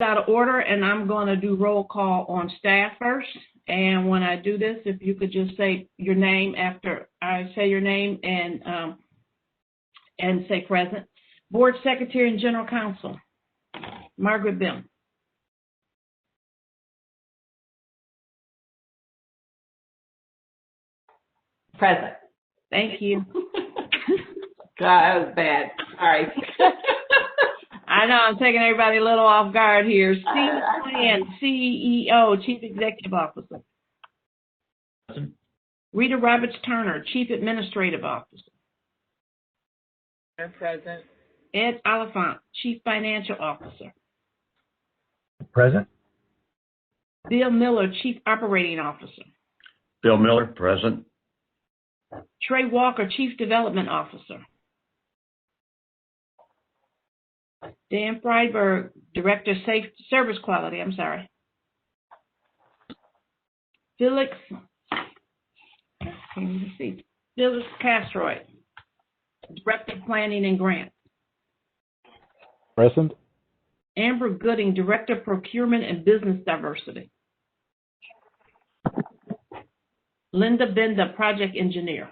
out of order, and I'm going to do roll call on staff first. And when I do this, if you could just say your name after I say your name and say present. Board Secretary and General Counsel, Margaret Bim. Present. Thank you. God, that was bad. All right. I know I'm taking everybody a little off guard here. Steve Plant, CEO, Chief Executive Officer. Present. Rita Roberts Turner, Chief Administrative Officer. I'm present. Ed Oliphant, Chief Financial Officer. Present. Bill Miller, Chief Operating Officer. Bill Miller, present. Trey Walker, Chief Development Officer. Dan Friedberg, Director of Service Quality, Felix Castroy, Director of Planning and Grants. Present. Amber Gooding, Director of Procurement and Business Diversity. Linda Benda, Project Engineer.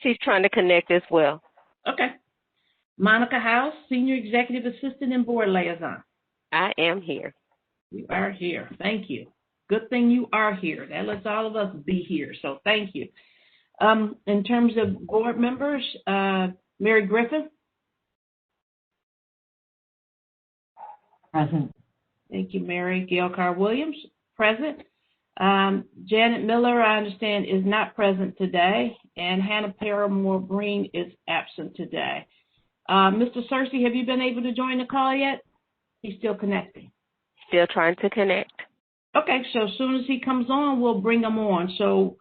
She's trying to connect as well. Okay. Monica House, Senior Executive Assistant and Board Liaison. I am here. You are here. Thank you. Good thing you are here. That lets all of us be here, so thank you. In terms of board members, Mary Griffin. Present. Thank you, Mary. Gail Carr-Williams, present. Janet Miller, I understand, is not present today, and Hannah Paramore-Breen is absent today. Mr. Searcy, have you been able to join the call yet? He's still connecting. Still trying to connect. Okay, so as soon as he comes on, we'll bring him on. So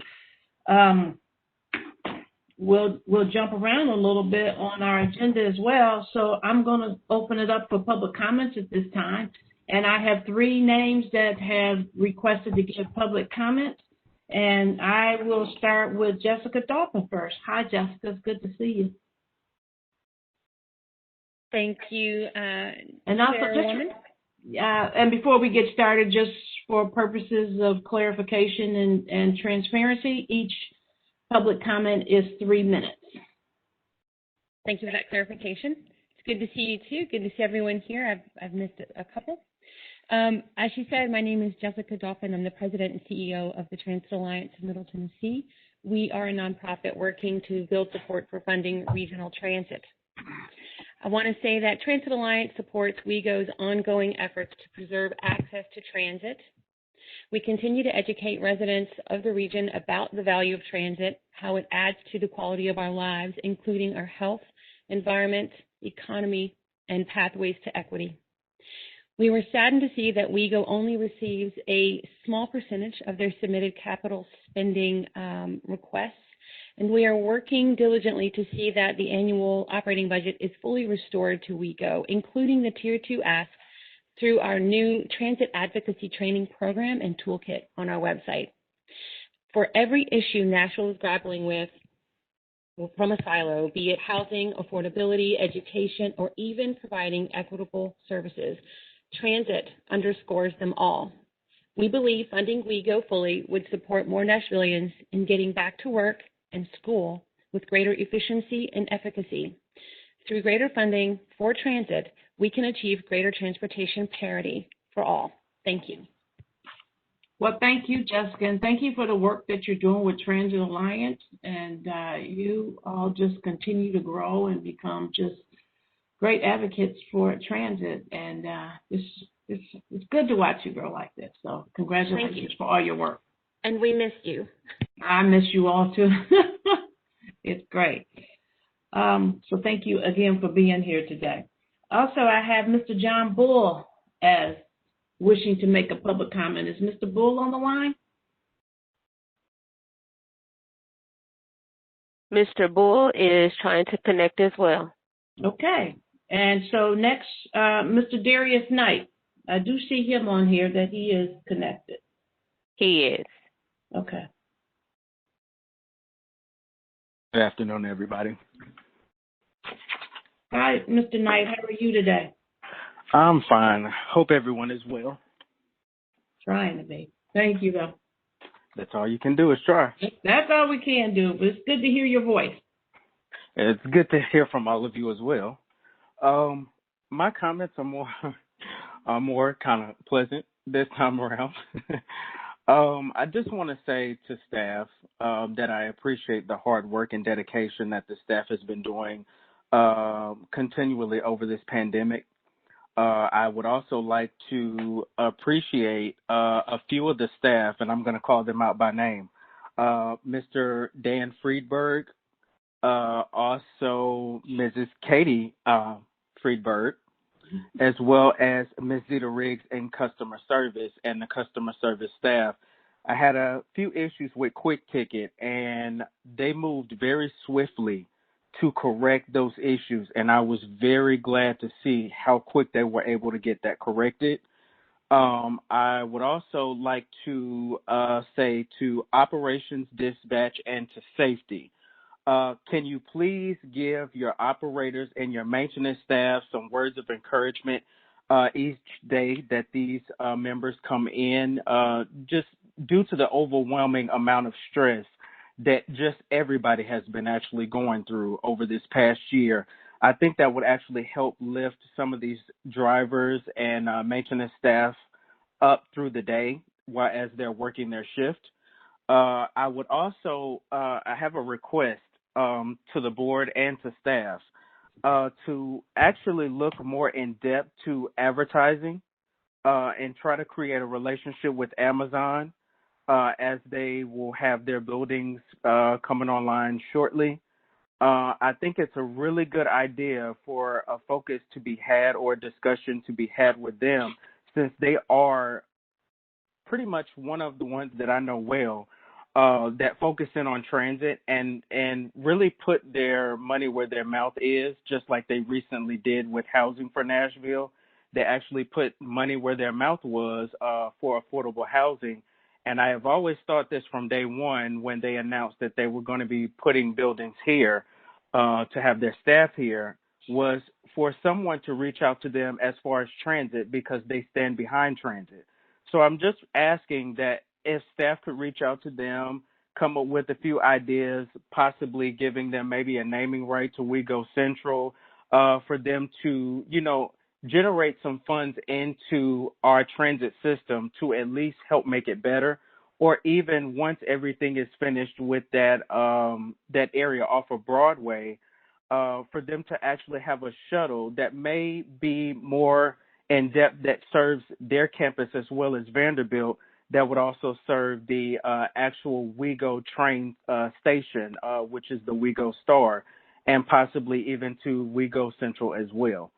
we'll jump around a little bit on our agenda as well. So I'm going to open it up for public comments at this time. And I have 3 names that have requested to give public comments. And I will start with Jessica Dolphin first. Hi, Jessica. It's good to see you. Thank you, and also, Chairwoman. And before we get started, just for purposes of clarification and transparency, each public comment is 3 minutes. Thank you for that clarification. It's good to see you too. Good to see everyone here. I've missed a couple. As she said, my name is Jessica Dolphin. I'm the President and CEO of the Transit Alliance of Middle Tennessee. We are a nonprofit working to build support for funding regional transit. I want to say that Transit Alliance supports WeGo's ongoing efforts to preserve access to transit. We continue to educate residents of the region about the value of transit, how it adds to the quality of our lives, including our health, environment, economy, and pathways to equity. We were saddened to see that WeGo only receives a small percentage of their submitted capital spending requests, and we are working diligently to see that the annual operating budget is fully restored to WeGo, including the Tier 2 ask through our new Transit Advocacy Training Program and Toolkit on our website. For every issue Nashville is grappling with from a silo, be it housing, affordability, education, or even providing equitable services, transit underscores them all. We believe funding WeGo fully would support more Nashvillians in getting back to work and school with greater efficiency and efficacy. Through greater funding for transit, we can achieve greater transportation parity for all. Thank you. Well, thank you, Jessica, and thank you for the work that you're doing with Transit Alliance. And you all just continue to grow and become just great advocates for transit. And it's good to watch you grow like this. So congratulations for all your work. And we miss you. I miss you all too. It's great. So thank you again for being here today. Also, I have Mr. John Bull as wishing to make a public comment. Is Mr. Bull on the line? Mr. Bull is trying to connect as well. Okay. And so next, Mr. Darius Knight. I do see him on here that he is connected. He is. Okay. Good afternoon, everybody. Hi, Mr. Knight. How are you today? I'm fine. Hope everyone is well. Trying to be. Thank you, though. That's all you can do is try. That's all we can do, but it's good to hear your voice. It's good to hear from all of you as well. My comments are more kind of pleasant this time around. I just want to say to staff that I appreciate the hard work and dedication that the staff has been doing continually over this pandemic. I would also like to appreciate a few of the staff, and I'm going to call them out by name. Mr. Dan Friedberg, also Mrs. Katie Friedberg, as well as Ms. Zita Riggs in customer service and the customer service staff. I had a few issues with Quick Ticket, and they moved very swiftly to correct those issues, and I was very glad to see how quick they were able to get that corrected. I would also like to say to operations, dispatch, and to safety, can you please give your operators and your maintenance staff some words of encouragement each day that these members come in, just due to the overwhelming amount of stress that just everybody has been actually going through over this past year. I think that would actually help lift some of these drivers and maintenance staff up through the day as they're working their shift. I would also, I have a request to the board and to staff to actually look more in depth to advertising and try to create a relationship with Amazon as they will have their buildings coming online shortly. I think it's a really good idea for a focus to be had or a discussion to be had with them, since they are pretty much one of the ones that I know well that focus in on transit and really put their money where their mouth is, just like they recently did with Housing for Nashville. They actually put money where their mouth was for affordable housing. And I have always thought this from day one when they announced that they were going to be putting buildings here to have their staff here, was for someone to reach out to them as far as transit, because they stand behind transit. So I'm just asking that if staff could reach out to them, come up with a few ideas, possibly giving them maybe a naming right to We Go Central, for them to, generate some funds into our transit system to at least help make it better, or even once everything is finished with that area off of Broadway, for them to actually have a shuttle that may be more in depth, that serves their campus as well as Vanderbilt, that would also serve the actual WeGo train station, which is the WeGo Star, and possibly even to WeGo Central as well.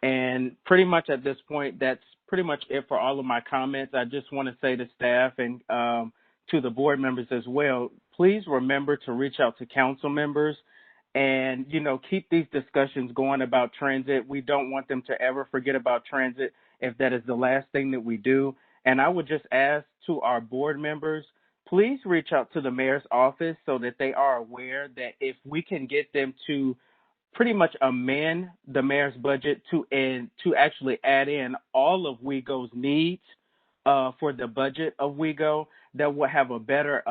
And pretty much at this point, that's pretty much it for all of my comments. I just want to say to staff and to the board members as well, please remember to reach out to council members and, keep these discussions going about transit. We don't want them to ever forget about transit if that is the last thing that we do. And I would just ask to our board members, please reach out to the mayor's office so that they are aware that if we can get them to pretty much amend the mayor's budget to actually add in all of WeGo's needs for the budget of WeGo, that will have a better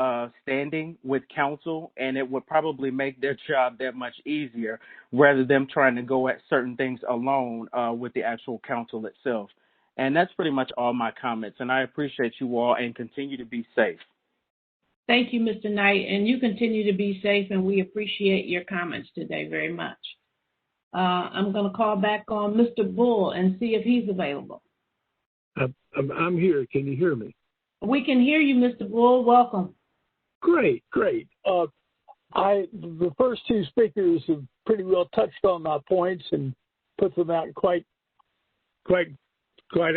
standing with council, and it would probably make their job that much easier rather than them trying to go at certain things alone with the actual council itself. And that's pretty much all my comments, and I appreciate you all and continue to be safe. Thank you, Mr. Knight, and you continue to be safe, and we appreciate your comments today very much. I'm going to call back on Mr. Bull and see if he's available. I'm here. Can you hear me? We can hear you, Mr. Bull. Welcome. Great. The first two speakers have pretty well touched on my points and put them out quite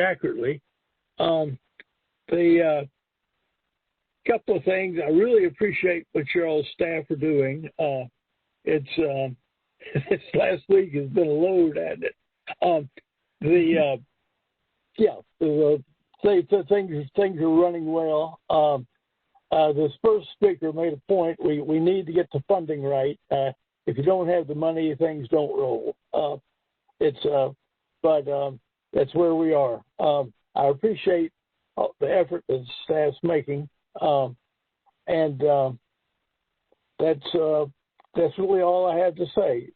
accurately. The couple of things, I really appreciate what your all staff are doing. This last week has been a load at it. Things are running well. This first speaker made a point. We need to get the funding right. If you don't have the money, things don't roll. But that's where we are. I appreciate the effort that the staff's making, and that's really all I have to say.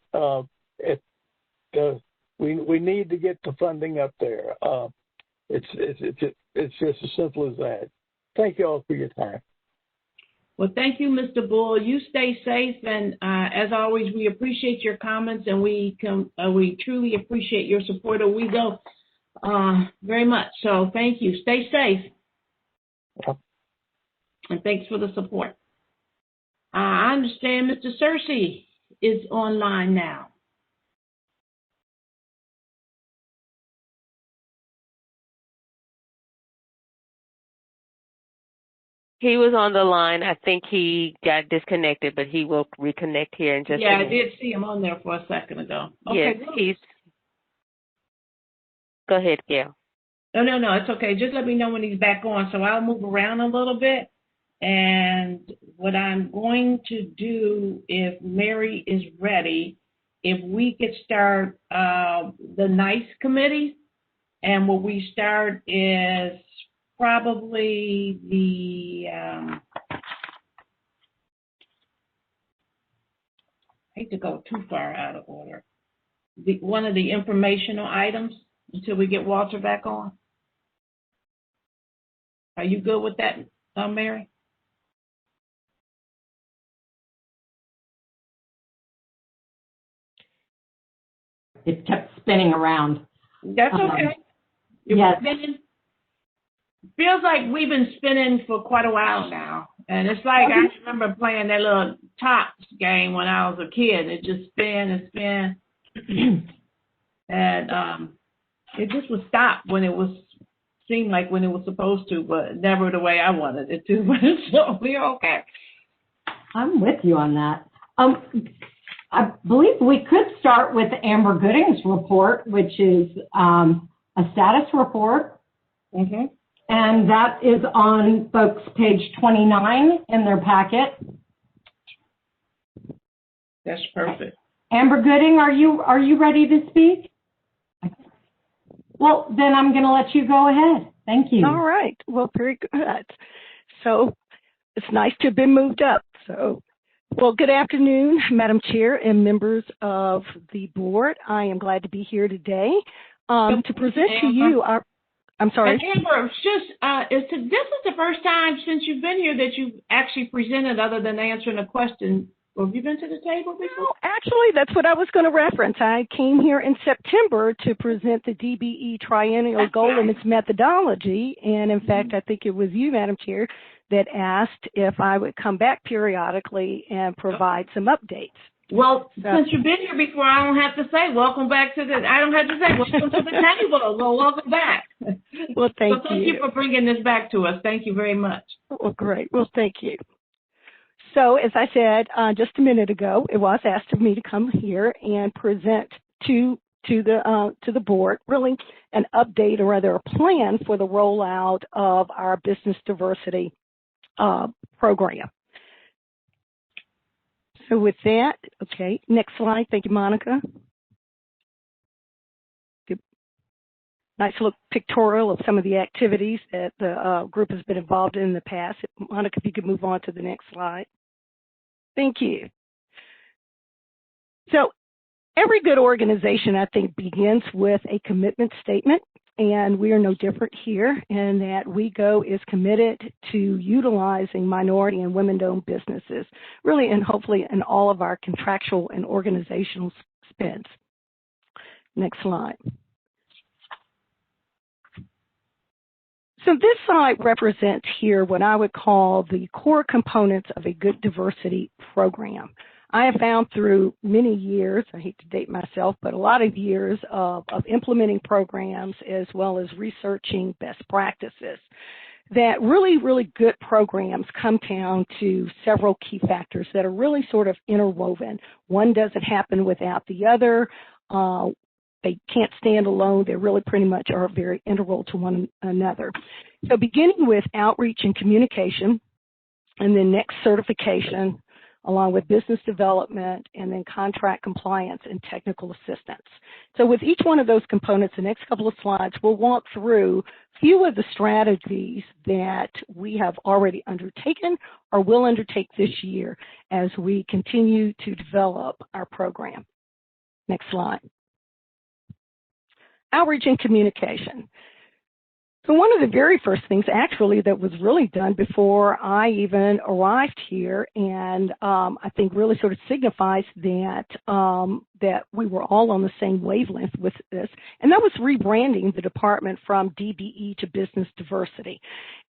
We need to get the funding up there. It's just as simple as that. Thank you all for your time. Well, thank you, Mr. Bull. You stay safe, and as always, we appreciate your comments, and we truly appreciate your support of WeGo very much. So thank you. Stay safe. Yep. And thanks for the support. I understand Mr. Searcy is online now. He was on the line. I think he got disconnected, but he will reconnect here in just a minute. I did see him on there for a second ago. Yes, Okay, Go ahead, Gail. No, it's okay. Just let me know when he's back on, so I'll move around a little bit. And what I'm going to do, if Mary is ready, if we could start the NICE committee, and what we start is probably the, I hate to go too far out of order, one of the informational items until we get Walter back on. Are you good with that, Mary? It kept spinning around. That's okay. Yes. Feels like we've been spinning for quite a while now. And it's like I remember playing that little tops game when I was a kid. It just spin and spin. And it just would stop when it was, seemed like when it was supposed to, but never the way I wanted it to. So we're okay. I'm with you on that. I believe we could start with Amber Gooding's report, which is a status report. Mm-hmm. And that is on folks page 29 in their packet. That's perfect. Amber Gooding, are you ready to speak? Well, then I'm going to let you go ahead. Thank you. All right. Well, very good. So it's nice to have been moved up. So, well, good afternoon, Madam Chair and members of the board. I am glad to be here today to present to you our. I'm sorry. And Amber, this is the first time since you've been here that you've actually presented other than answering a question. Have you been to the table before? No, actually, that's what I was going to reference. I came here in September to present the DBE triennial goal and its methodology. And in fact, I think it was you, Madam Chair, that asked if I would come back periodically and provide some updates. Well, since you've been here before, I don't have to say welcome back to I don't have to say welcome to the table. Well, welcome back. Well, thank you. So thank you for bringing this back to us. Thank you very much. Well, great. Well, thank you. So, as I said just a minute ago, it was asked of me to come here and present to the board really an update, or rather a plan for the rollout of our business diversity program. So with that, okay, next slide. Thank you, Monica. Good. Nice little pictorial of some of the activities that the group has been involved in the past. Monica, if you could move on to the next slide. Thank you. So every good organization, I think, begins with a commitment statement. And we are no different here in that WeGo is committed to utilizing minority and women-owned businesses, really, and hopefully in all of our contractual and organizational spends. Next slide. So this slide represents here what I would call the core components of a good diversity program. I have found through many years, I hate to date myself, but a lot of years of implementing programs as well as researching best practices, that really, really good programs come down to several key factors that are really sort of interwoven. One doesn't happen without the other. They can't stand alone. They really pretty much are very integral to one another. So beginning with outreach and communication, and then next certification, along with business development, and then contract compliance and technical assistance. So with each one of those components, the next couple of slides, we'll walk through a few of the strategies that we have already undertaken or will undertake this year as we continue to develop our program. Next slide. Outreach and communication. So one of the very first things actually that was really done before I even arrived here, and I think really sort of signifies that that we were all on the same wavelength with this, and that was rebranding the department from DBE to Business Diversity.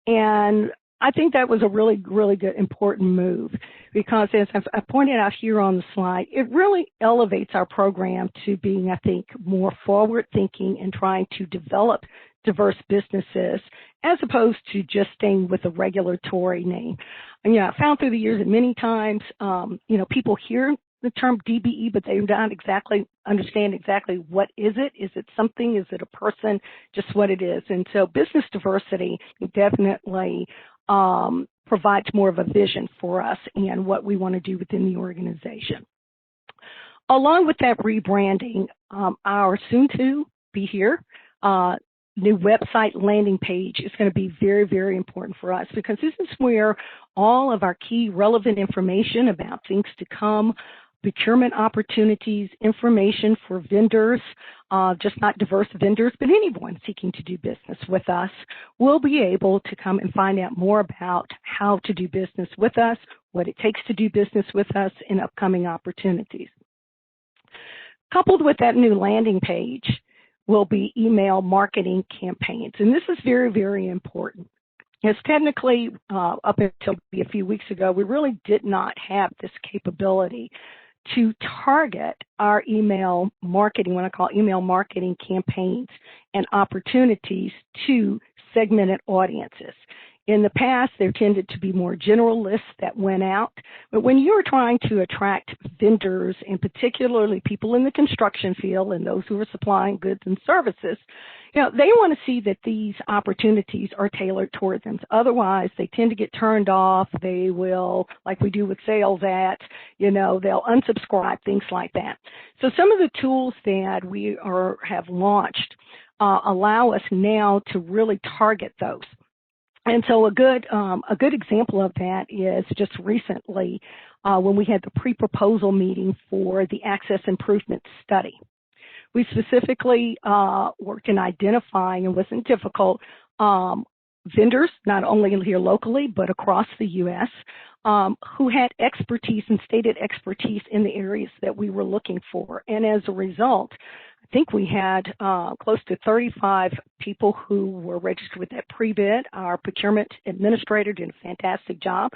And I think that was a really, really good, important move because, as I pointed out here on the slide, it really elevates our program to being, I think, more forward-thinking and trying to develop diverse businesses as opposed to just staying with a regulatory name. And, I found through the years that many times, people hear the term DBE, but they don't understand exactly what is it. Is it something? Is it a person? Just what it is. And so business diversity definitely provides more of a vision for us and what we want to do within the organization. Along with that rebranding, our soon-to-be here new website landing page is going to be very, very important for us because this is where all of our key relevant information about things to come, procurement opportunities, information for vendors, just not diverse vendors, but anyone seeking to do business with us will be able to come and find out more about how to do business with us, what it takes to do business with us, and upcoming opportunities. Coupled with that new landing page will be email marketing campaigns, and this is very, very important. As technically, up until a few weeks ago, we really did not have this capability to target our email marketing, what I call email marketing campaigns and opportunities to segmented audiences. In the past, there tended to be more general lists that went out, but when you are trying to attract vendors, and particularly people in the construction field and those who are supplying goods and services, they want to see that these opportunities are tailored toward them. Otherwise, they tend to get turned off. They will, like we do with sales ads, they'll unsubscribe, things like that. So some of the tools that we have launched allow us now to really target those. And so a good example of that is just recently when we had the pre-proposal meeting for the Access Improvement Study. We specifically worked in identifying, and wasn't difficult, vendors, not only here locally, but across the U.S., who had expertise and stated expertise in the areas that we were looking for. And as a result, I think we had close to 35 people who were registered with that pre-bid. Our procurement administrator did a fantastic job.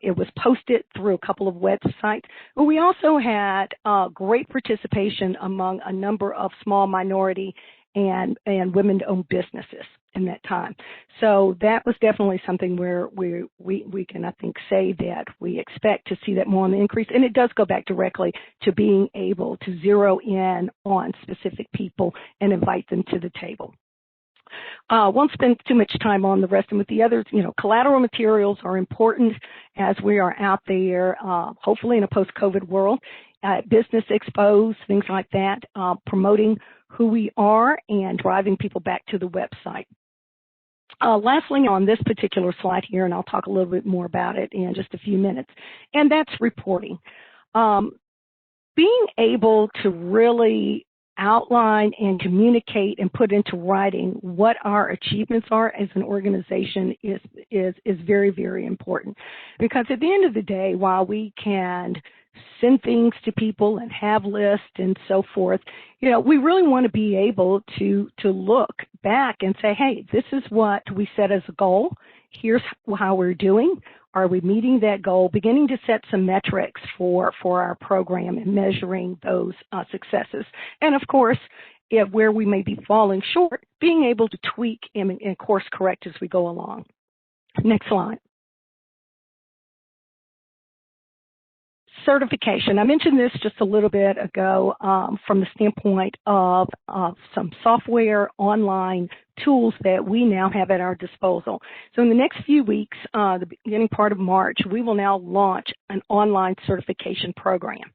It was posted through a couple of websites. But we also had great participation among a number of small minority and women-owned businesses in that time. So that was definitely something where we can, I think, say that we expect to see that more on the increase. And it does go back directly to being able to zero in on specific people and invite them to the table. Won't spend too much time on the rest, and with the others, collateral materials are important as we are out there, hopefully in a post-COVID world, business expos, things like that, promoting who we are and driving people back to the website. Lastly, on this particular slide here, and I'll talk a little bit more about it in just a few minutes, and that's reporting. Being able to really outline and communicate and put into writing what our achievements are as an organization is very, very important. Because at the end of the day, while we can send things to people and have lists and so forth, we really want to be able to look back and say, hey, this is what we set as a goal. Here's how we're doing. Are we meeting that goal? Beginning to set some metrics for our program and measuring those successes. And of course, where we may be falling short, being able to tweak and course correct as we go along. Next slide. certification. I mentioned this just a little bit ago from the standpoint of some software online tools that we now have at our disposal. So in the next few weeks, the beginning part of March, we will now launch an online certification program.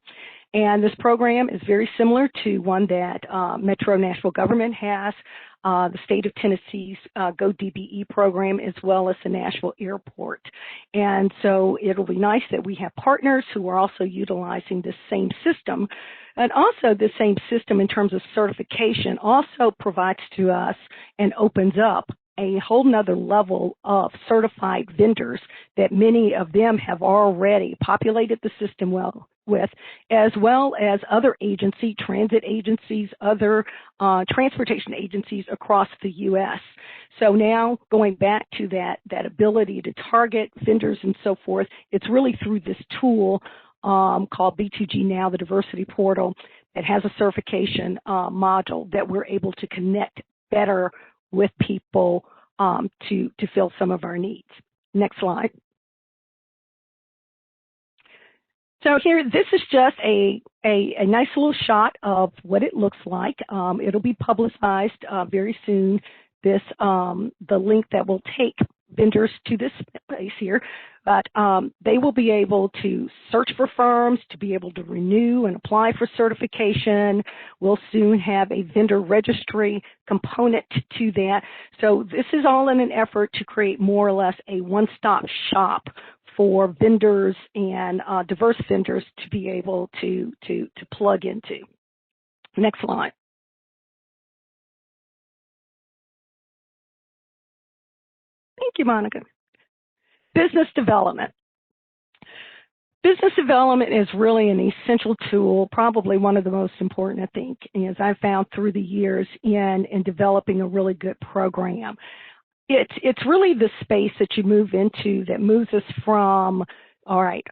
And this program is very similar to one that Metro Nashville Government has, the state of Tennessee's Go DBE program, as well as the Nashville Airport. And so it'll be nice that we have partners who are also utilizing this same system. And also the same system in terms of certification also provides to us and opens up a whole nother level of certified vendors that many of them have already populated the system with, as well as other agencies, transit agencies, other transportation agencies across the U.S. So now going back to that ability to target vendors and so forth, it's really through this tool called B2G Now, the diversity portal, that has a certification module that we're able to connect better with people to fill some of our needs. Next slide. So here, this is just a nice little shot of what it looks like. It'll be publicized very soon. This the link that will take vendors to this place here, but they will be able to search for firms, to be able to renew and apply for certification. We'll soon have a vendor registry component to that. So this is all in an effort to create more or less a one-stop shop for vendors and diverse vendors to be able to plug into. Next slide. Thank you, Monica. Business development. Business development is really an essential tool, probably one of the most important, I think, as I've found through the years in developing a really good program. It's really the space that you move into that moves us from, all right,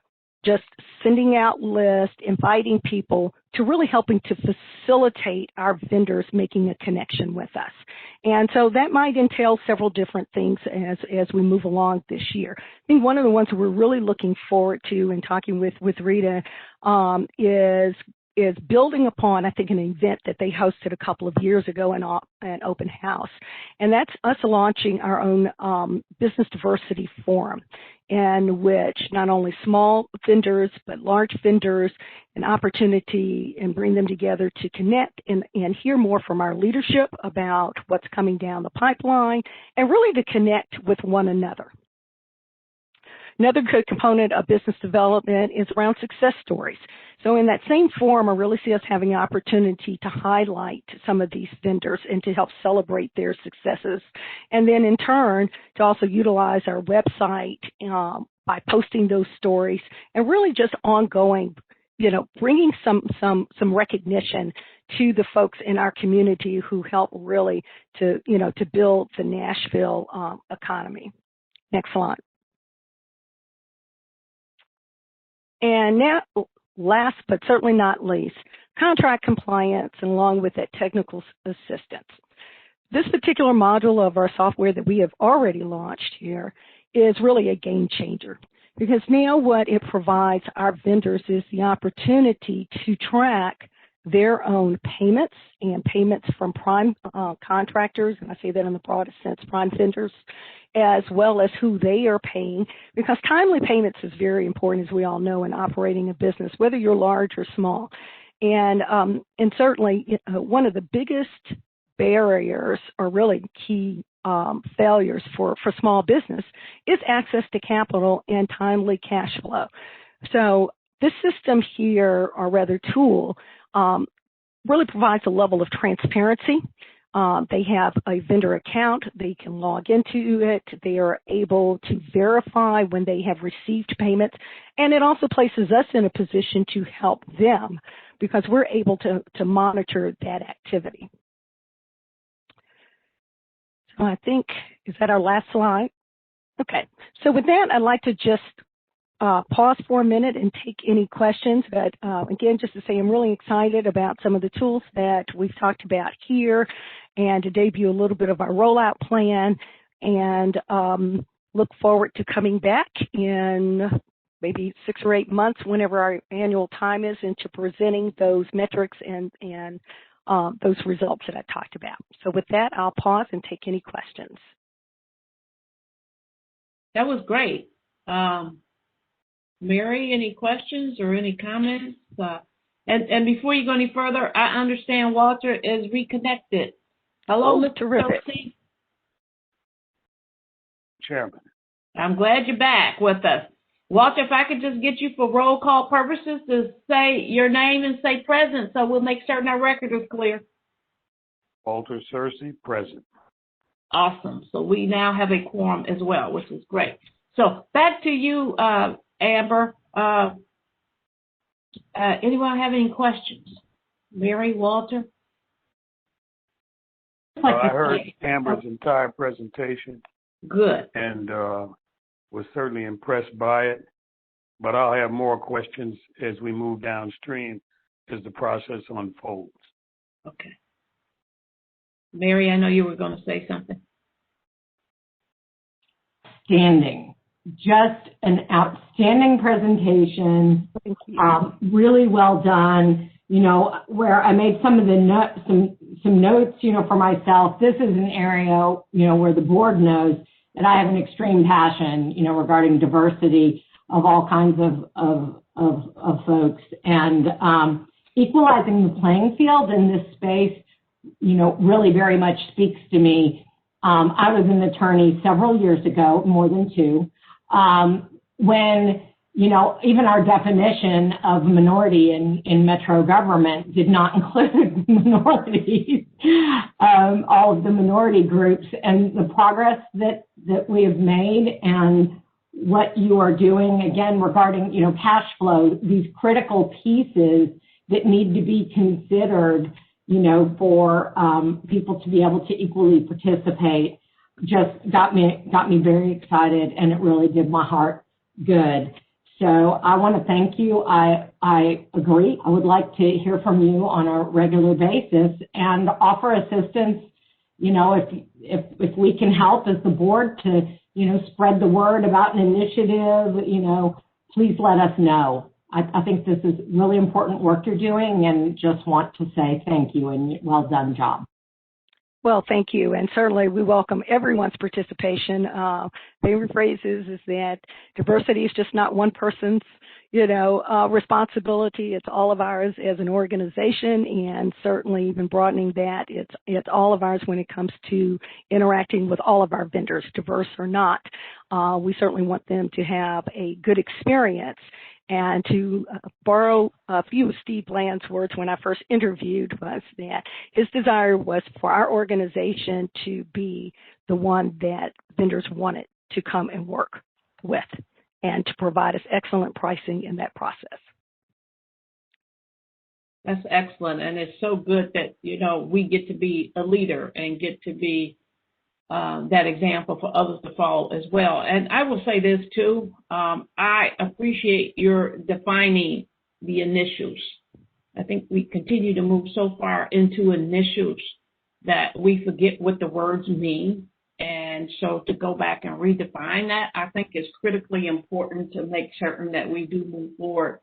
just sending out lists, inviting people, to really helping to facilitate our vendors making a connection with us. And so that might entail several different things as we move along this year. I think one of the ones that we're really looking forward to and talking with Rita is building upon, I think, an event that they hosted a couple of years ago, an open house. And that's us launching our own business diversity forum, in which not only small vendors, but large vendors, an opportunity and bring them together to connect and hear more from our leadership about what's coming down the pipeline, and really to connect with one another. Another good component of business development is around success stories. So in that same forum, I really see us having an opportunity to highlight some of these vendors and to help celebrate their successes. And then in turn, to also utilize our website by posting those stories and really just ongoing, bringing some recognition to the folks in our community who help really to build the Nashville economy. Next slide. And now, last but certainly not least, contract compliance, and along with it, technical assistance. This particular module of our software that we have already launched here is really a game changer, because now what it provides our vendors is the opportunity to track their own payments and payments from prime contractors, and I say that in the broadest sense, prime vendors, as well as who they are paying, because timely payments is very important, as we all know, in operating a business, whether you're large or small. And certainly one of the biggest barriers, or really key failures for small business, is access to capital and timely cash flow. So this system here, or rather tool, really provides a level of transparency. They have a vendor account. They can log into it. They are able to verify when they have received payments. And it also places us in a position to help them, because we're able to monitor that activity. So I think, is that our last slide? Okay. So with that, I'd like to just pause for a minute and take any questions. But again, just to say, I'm really excited about some of the tools that we've talked about here, and to debut a little bit of our rollout plan, and look forward to coming back in maybe 6 or 8 months, whenever our annual time is, into presenting those metrics and those results that I talked about. So with that, I'll pause and take any questions. That was great. Mary, any questions or any comments? And before you go any further, I understand Walter is reconnected. Hello, Mr. Terrific. Stokes. Chairman. I'm glad you're back with us. Walter, if I could just get you for roll call purposes to say your name and say present, so we'll make certain our record is clear. Walter Searcy, present. Awesome. So we now have a quorum as well, which is great. So back to you, Amber. Anyone have any questions? Mary, Walter? I heard Amber's entire presentation. Good. And was certainly impressed by it. But I'll have more questions as we move downstream as the process unfolds. Okay. Mary, I know you were going to say something. Outstanding. Just an outstanding presentation. Really well done. You know, where I made some of the some notes, you know, for myself. This is an area, you know, where the board knows that I have an extreme passion, you know, regarding diversity of all kinds of folks, and equalizing the playing field in this space, you know, really very much speaks to me. I was an attorney several years ago, more than 2, when, you know, even our definition of minority in metro government did not include minorities, all of the minority groups, and the progress that we have made and what you are doing, again, regarding, you know, cash flow, these critical pieces that need to be considered, you know, for people to be able to equally participate, just got me very excited, and it really did my heart good. So I want to thank you. I agree. I would like to hear from you on a regular basis and offer assistance. You know, if we can help as the board to, you know, spread the word about an initiative, you know, please let us know. I think this is really important work you're doing, and just want to say thank you and well done job. Well, thank you, and certainly we welcome everyone's participation. Favorite phrase is that diversity is just not one person's, you know, responsibility. It's all of ours as an organization, and certainly even broadening that, it's all of ours when it comes to interacting with all of our vendors, diverse or not. We certainly want them to have a good experience. And to borrow a few of Steve Bland's words when I first interviewed, was that his desire was for our organization to be the one that vendors wanted to come and work with, and to provide us excellent pricing in that process. That's excellent, and it's so good that, you know, we get to be a leader and get to be that example for others to follow as well. And I will say this too, I appreciate your defining the initials. I think we continue to move so far into initials that we forget what the words mean. And so to go back and redefine that, I think is critically important to make certain that we do move forward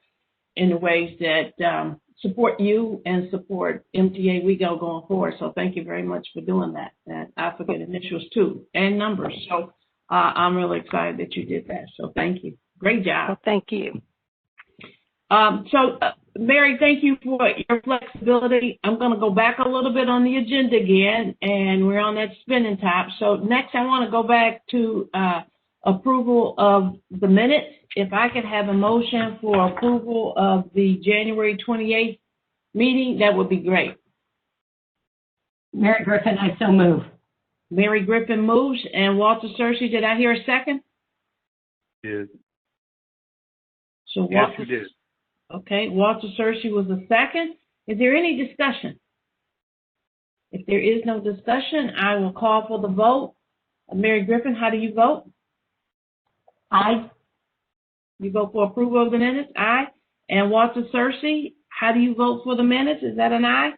in the ways that support you and support MTA going forward. So thank you very much for doing that. And I forget initials too, and numbers. So I'm really excited that you did that. So thank you. Great job. Well, thank you. Mary, thank you for your flexibility. I'm going to go back a little bit on the agenda again, and we're on that spinning top. So next I want to go back to approval of the minutes. If I could have a motion for approval of the January 28th meeting, that would be great. Mary Griffin, I so move. Mary Griffin moves, and Walter Searcy, did I hear a second? Did. So yes, Walter, you did. Okay, Walter Searcy was a second. Is there any discussion? If there is no discussion, I will call for the vote. Mary Griffin, how do you vote? Aye. You vote for approval of the minutes? Aye. And Walter Searcy, how do you vote for the minutes? Is that an aye?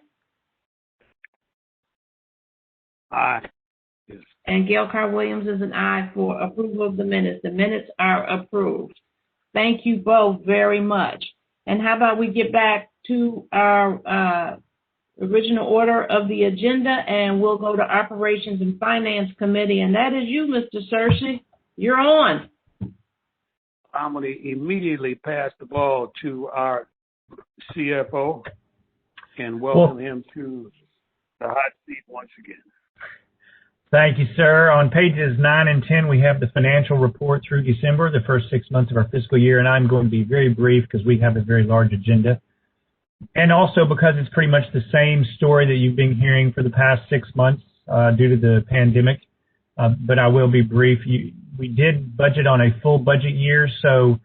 Aye. Yes. And Gail Carr-Williams is an aye for approval of the minutes. The minutes are approved. Thank you both very much. And how about we get back to our original order of the agenda, and we'll go to Operations and Finance Committee, and that is you, Mr. Searcy. You're on. I'm going to immediately pass the ball to our CFO and welcome him to the hot seat once again. Thank you, sir. On pages 9 and 10, we have the financial report through December, the first 6 months of our fiscal year, and I'm going to be very brief because we have a very large agenda. And also because it's pretty much the same story that you've been hearing for the past 6 months due to the pandemic. But I will be brief. We did budget on a full budget year, so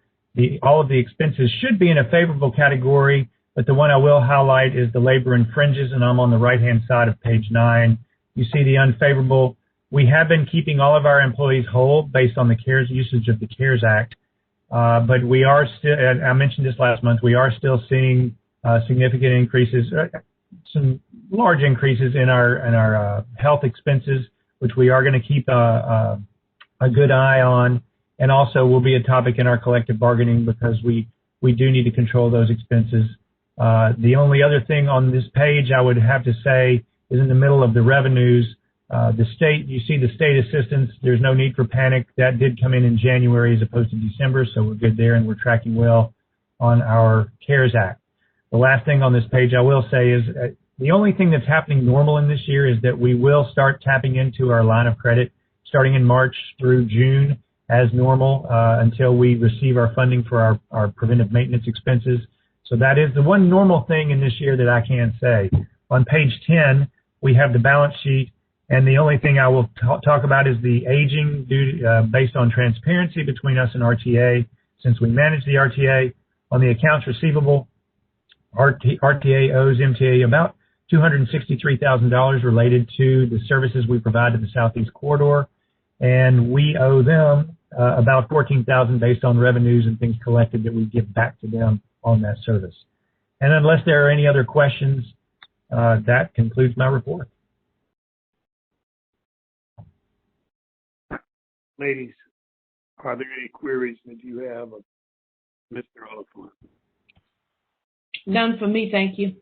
all of the expenses should be in a favorable category, but the one I will highlight is the labor and fringes, and I'm on the right-hand side of page 9. You see the unfavorable. We have been keeping all of our employees whole based on the CARES usage of the CARES Act, but we are still, and I mentioned this last month, we are still seeing significant increases, some large increases in our health expenses, which we are going to keep a good eye on, and also will be a topic in our collective bargaining because we do need to control those expenses. The only other thing on this page I would have to say is in the middle of the revenues, the state, you see the state assistance, there's no need for panic. That did come in January as opposed to December, so we're good there and we're tracking well on our CARES Act. The last thing on this page I will say is the only thing that's happening normal in this year is that we will start tapping into our line of credit starting in March through June as normal until we receive our funding for our preventive maintenance expenses. So that is the one normal thing in this year that I can say. On page 10, we have the balance sheet, and the only thing I will talk about is the aging based on transparency between us and RTA, since we manage the RTA. On the accounts receivable, RTA owes MTA about $263,000 related to the services we provide to the Southeast Corridor, and we owe them about $14,000 based on revenues and things collected that we give back to them on that service. And unless there are any other questions, that concludes my report. Ladies, are there any queries that you have of Mr. Oliphant? None for me, thank you.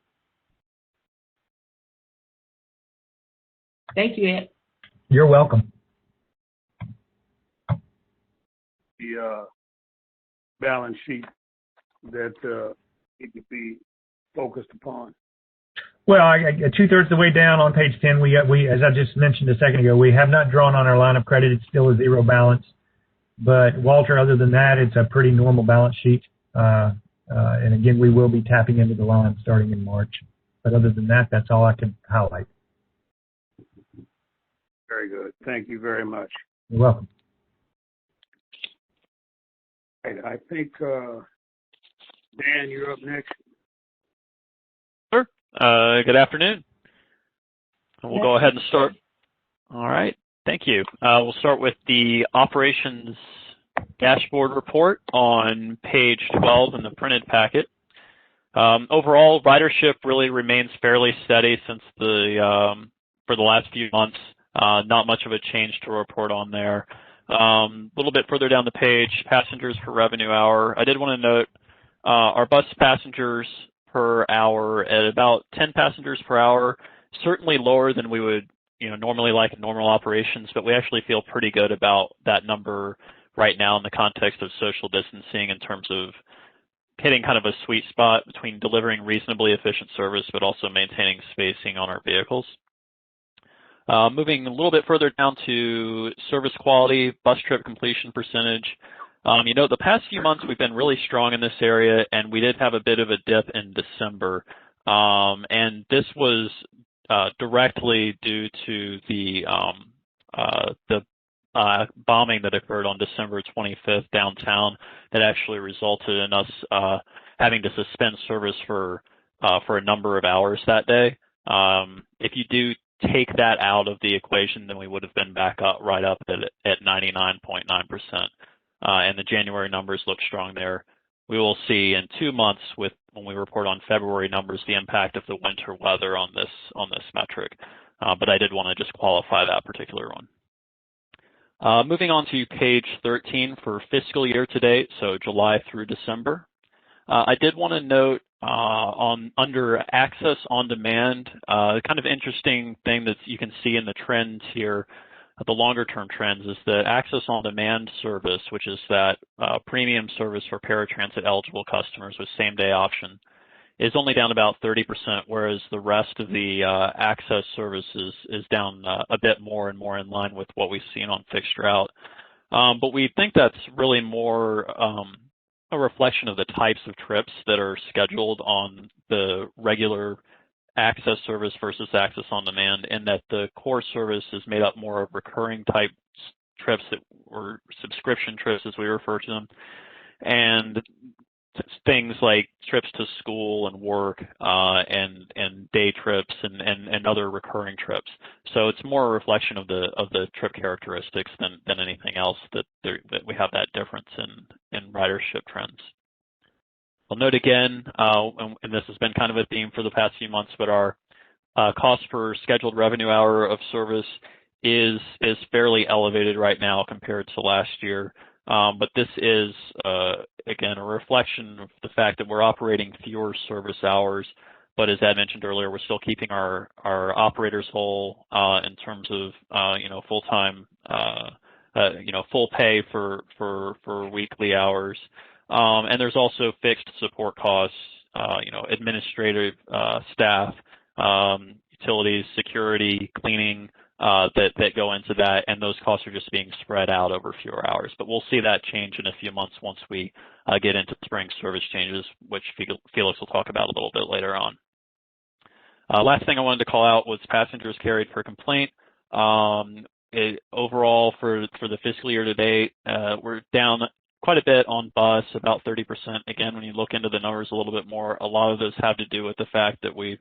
Thank you, Ed. You're welcome. The balance sheet that it could be focused upon. Well, two-thirds of the way down on page 10, we, as I just mentioned a second ago, we have not drawn on our line of credit. It's still a zero balance. But, Walter, other than that, it's a pretty normal balance sheet. And, again, we will be tapping into the line starting in March. But other than that, that's all I can highlight. Very good. Thank you very much. You're welcome. Right, I think, Dan, you're up next. Sure. Good afternoon. We'll go ahead and start. All right. Thank you. We'll start with the operations dashboard report on page 12 in the printed packet. Overall, ridership really remains fairly steady since for the last few months. Not much of a change to report on there. A little bit further down the page, passengers per revenue hour. I did want to note our bus passengers per hour at about 10 passengers per hour, certainly lower than we would normally like in normal operations, but we actually feel pretty good about that number right now in the context of social distancing in terms of hitting kind of a sweet spot between delivering reasonably efficient service but also maintaining spacing on our vehicles. Moving a little bit further down to service quality, bus trip completion percentage. The past few months we've been really strong in this area, and we did have a bit of a dip in December. And this was directly due to the bombing that occurred on December 25th downtown that actually resulted in us having to suspend service for a number of hours that day. If you do take that out of the equation, then we would have been back up right up at 99.9%. And the January numbers look strong there. We will see in 2 months when we report on February numbers the impact of the winter weather on this metric. But I did want to just qualify that particular one. Moving on to page 13 for fiscal year to date, so July through December. I did want to note under Access on Demand, the kind of interesting thing that you can see in the trends here, the longer term trends, is the Access on Demand service, which is that premium service for paratransit eligible customers with same day option, is only down about 30%, whereas the rest of the access services is down a bit more and more in line with what we've seen on fixed route. But we think that's really more a reflection of the types of trips that are scheduled on the regular access service versus access on demand, and that the core service is made up more of recurring type trips that were subscription trips, as we refer to them, and things like trips to school and work and day trips and other recurring trips. So it's more a reflection of the trip characteristics than anything else that we have that difference in ridership trends. I'll note again, and this has been kind of a theme for the past few months, but our cost per scheduled revenue hour of service is fairly elevated right now compared to last year. But this is, again, a reflection of the fact that we're operating fewer service hours. But as Ed mentioned earlier, we're still keeping our operators whole in terms of full-time, full pay for weekly hours. And there's also fixed support costs, administrative staff, utilities, security, cleaning, that go into that, and those costs are just being spread out over fewer hours. But we'll see that change in a few months once we get into spring service changes, which Felix will talk about a little bit later on. Last thing I wanted to call out was passengers carried per complaint. Overall, for the fiscal year to date, we're down quite a bit on bus, about 30%. Again, when you look into the numbers a little bit more, a lot of those have to do with the fact that we've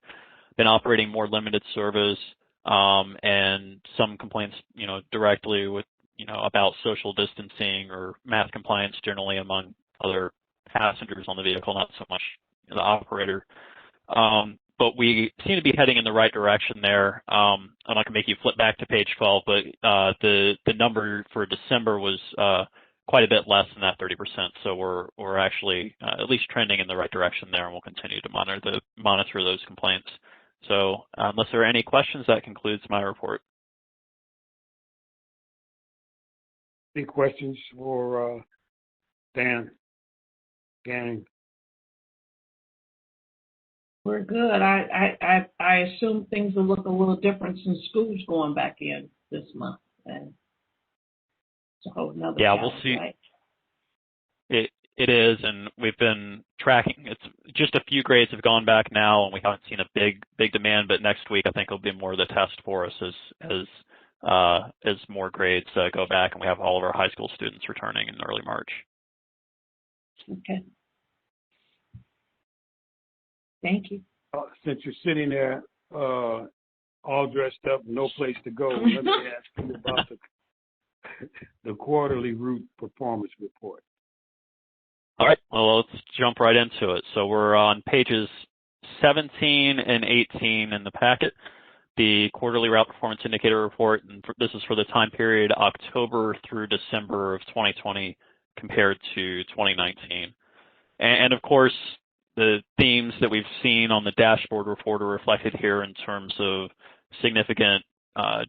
been operating more limited service, and some complaints, directly with, about social distancing or mask compliance generally among other passengers on the vehicle, not so much the operator. But we seem to be heading in the right direction there. I'm not going to make you flip back to page 12, but the number for December was quite a bit less than that 30%. So we're actually at least trending in the right direction there, and we'll continue to monitor those complaints. So unless there are any questions, that concludes my report. Any questions for Dan, gang? We're good. I assume things will look a little different since school's going back in this month, and it's a whole nother challenge, we'll see. Right? It is, and we've been tracking. It's just a few grades have gone back now, and we haven't seen a big demand. But next week, I think will be more the test for us as more grades go back, and we have all of our high school students returning in early March. Okay. Thank you. Since you're sitting there all dressed up, no place to go, let me ask you about the quarterly route performance report. All right, well, let's jump right into it. So we're on pages 17 and 18 in the packet, the quarterly route performance indicator report, and this is for the time period October through December of 2020 compared to 2019. And of course, the themes that we've seen on the dashboard report are reflected here in terms of significant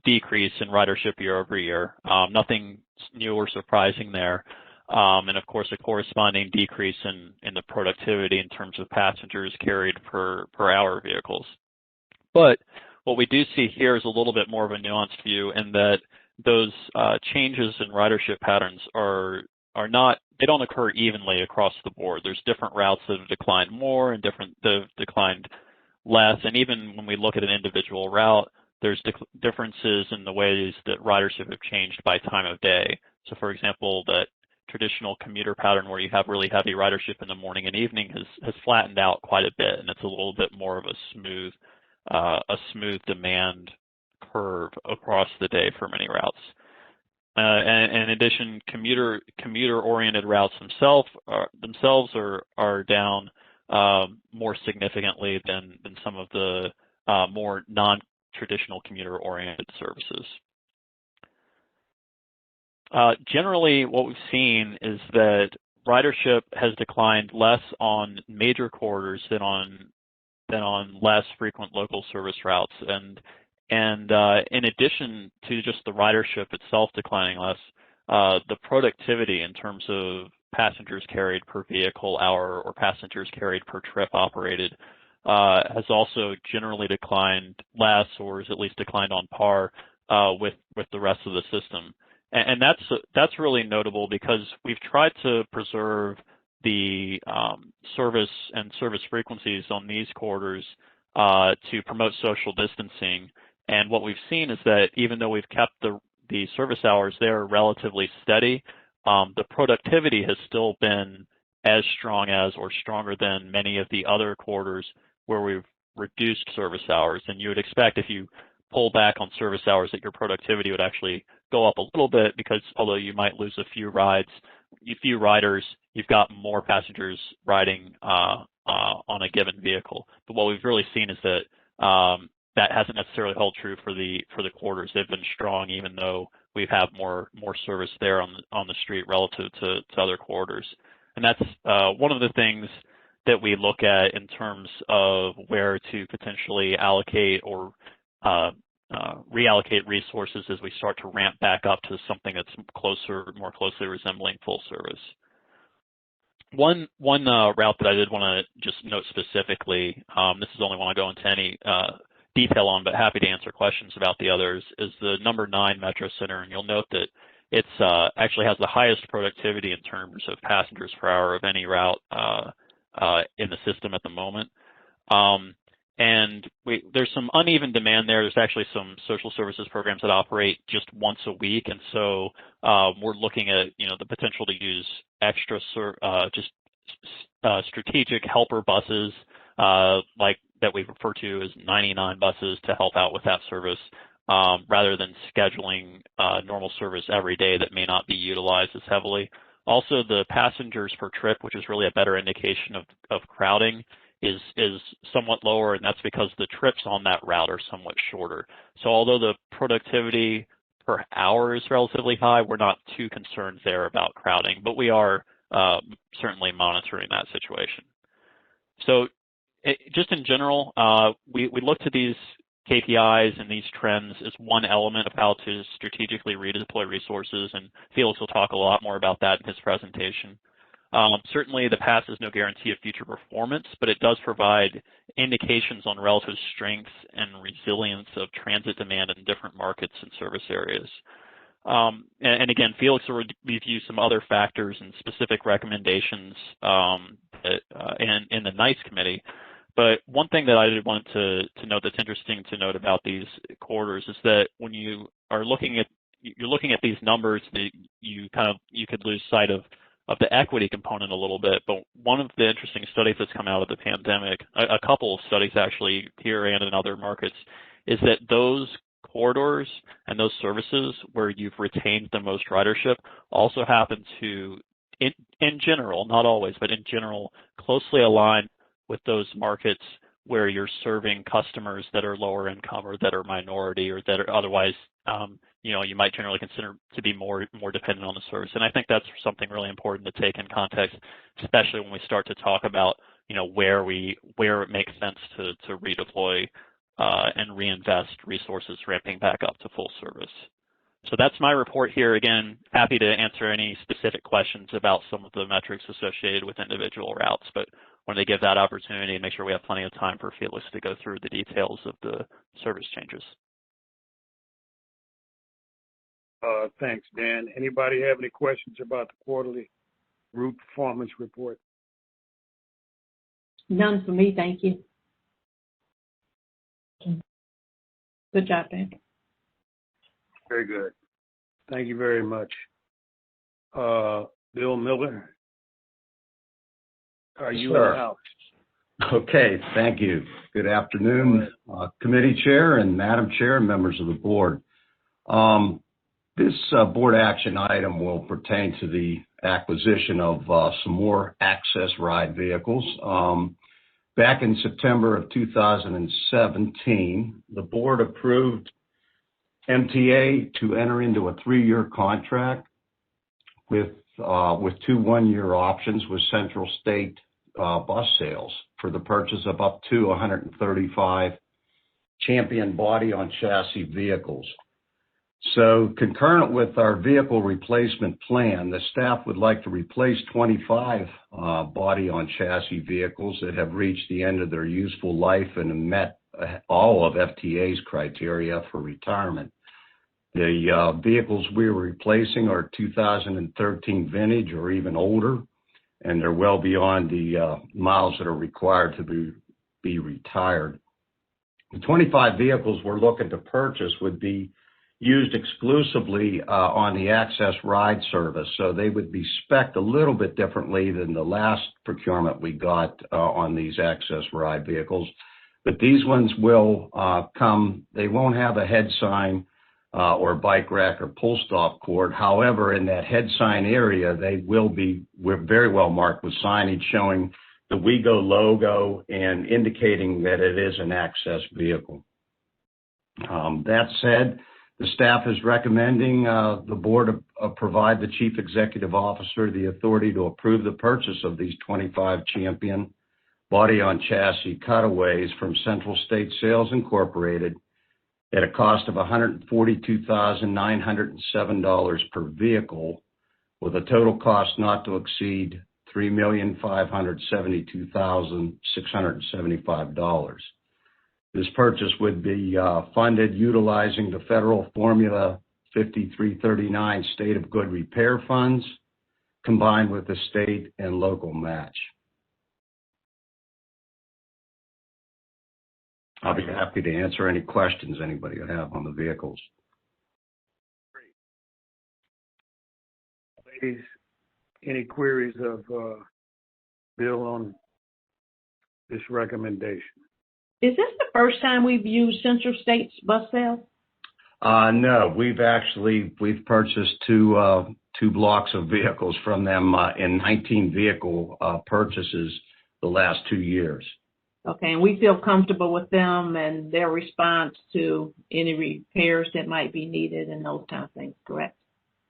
decrease in ridership year over year. Nothing new or surprising there. And of course, a corresponding decrease in the productivity in terms of passengers carried per hour vehicles. But what we do see here is a little bit more of a nuanced view in that those changes in ridership patterns are not, they don't occur evenly across the board. There's different routes that have declined more and different that have declined less. And even when we look at an individual route, there's differences in the ways that ridership have changed by time of day. So for example, that traditional commuter pattern where you have really heavy ridership in the morning and evening has flattened out quite a bit, and it's a little bit more of a smooth demand curve across the day for many routes. And in addition, commuter-oriented routes themselves are down more significantly than some of the more non-traditional commuter-oriented services. Generally, what we've seen is that ridership has declined less on major corridors than on less frequent local service routes. And in addition to just the ridership itself declining less, the productivity in terms of passengers carried per vehicle hour or passengers carried per trip operated has also generally declined less, or has at least declined on par with the rest of the system. And that's really notable because we've tried to preserve the service and service frequencies on these corridors to promote social distancing. And what we've seen is that even though we've kept the service hours there relatively steady, the productivity has still been as strong as or stronger than many of the other corridors where we've reduced service hours. And you would expect if you pull back on service hours that your productivity would actually go up a little bit, because although you might lose a few riders, you've got more passengers riding on a given vehicle. But what we've really seen is that that hasn't necessarily held true for the corridors. They've been strong even though we have more service there on the street relative to other corridors. And that's one of the things that we look at in terms of where to potentially allocate or reallocate resources as we start to ramp back up to something that's more closely resembling full service. One route that I did want to just note specifically, this is only one I go into any detail on, but happy to answer questions about the others, is the number 9 Metro Center. And you'll note that it's actually has the highest productivity in terms of passengers per hour of any route in the system at the moment. And there's some uneven demand there. There's actually some social services programs that operate just once a week, and so we're looking at the potential to use extra strategic helper buses like that we refer to as 99 buses to help out with that service, rather than scheduling normal service every day that may not be utilized as heavily. Also, the passengers per trip, which is really a better indication of crowding, is somewhat lower, and that's because the trips on that route are somewhat shorter. So although the productivity per hour is relatively high, we're not too concerned there about crowding, but we are certainly monitoring that situation. So just in general, we looked at these KPIs and these trends as one element of how to strategically redeploy resources, and Felix will talk a lot more about that in his presentation. Certainly, the past is no guarantee of future performance, but it does provide indications on relative strength and resilience of transit demand in different markets and service areas. And again, Felix will review some other factors and specific recommendations in the NICE committee. But one thing that I did want to note that's interesting to note about these corridors is that when you are looking at these numbers, that you could lose sight of the equity component a little bit. But one of the interesting studies that's come out of the pandemic, a couple of studies actually here and in other markets, is that those corridors and those services where you've retained the most ridership also happen to, in general, not always, but in general, closely align with those markets where you're serving customers that are lower income or that are minority or that are otherwise you might generally consider to be more dependent on the service. And I think that's something really important to take in context, especially when we start to talk about, where it makes sense to redeploy and reinvest resources ramping back up to full service. So that's my report here. Again, happy to answer any specific questions about some of the metrics associated with individual routes, but wanted to give that opportunity and make sure we have plenty of time for Felix to go through the details of the service changes. Thanks, Dan. Anybody have any questions about the quarterly route performance report? None for me, thank you. Good job, Dan. Very good. Thank you very much. Bill Miller, are you in the house? Okay, thank you. Good afternoon, committee chair and Madam Chair and members of the board. This board action item will pertain to the acquisition of some more access ride vehicles. Back in September of 2017, the board approved MTA to enter into a 3-year contract with 2 one-year options with Central State Bus Sales for the purchase of up to 135 Champion body on chassis vehicles. So concurrent with our vehicle replacement plan, the staff would like to replace 25 body on chassis vehicles that have reached the end of their useful life and have met all of FTA's criteria for retirement. The vehicles we're replacing are 2013 vintage or even older, and they're well beyond the miles that are required to be retired. The 25 vehicles we're looking to purchase would be used exclusively on the Access Ride service, so they would be spec'd a little bit differently than the last procurement we got on these Access Ride vehicles. But these ones will they won't have a head sign or bike rack or pull stop cord. However, in that head sign area, we're very well marked with signage showing the WeGo logo and indicating that it is an access vehicle. That said, the staff is recommending the board provide the Chief Executive Officer the authority to approve the purchase of these 25 Champion body on chassis cutaways from Central State Sales Incorporated at a cost of $142,907 per vehicle, with a total cost not to exceed $3,572,675. This purchase would be funded utilizing the federal Formula 5339 State of Good Repair funds, combined with the state and local match. I'll be happy to answer any questions anybody would have on the vehicles. Great. Ladies, any queries of Bill on this recommendation? Is this the first time we've used Central State's bus sales? No, we've purchased two blocks of vehicles from them in 19 vehicle purchases the last 2 years. Okay, and we feel comfortable with them and their response to any repairs that might be needed and those kind of things, correct?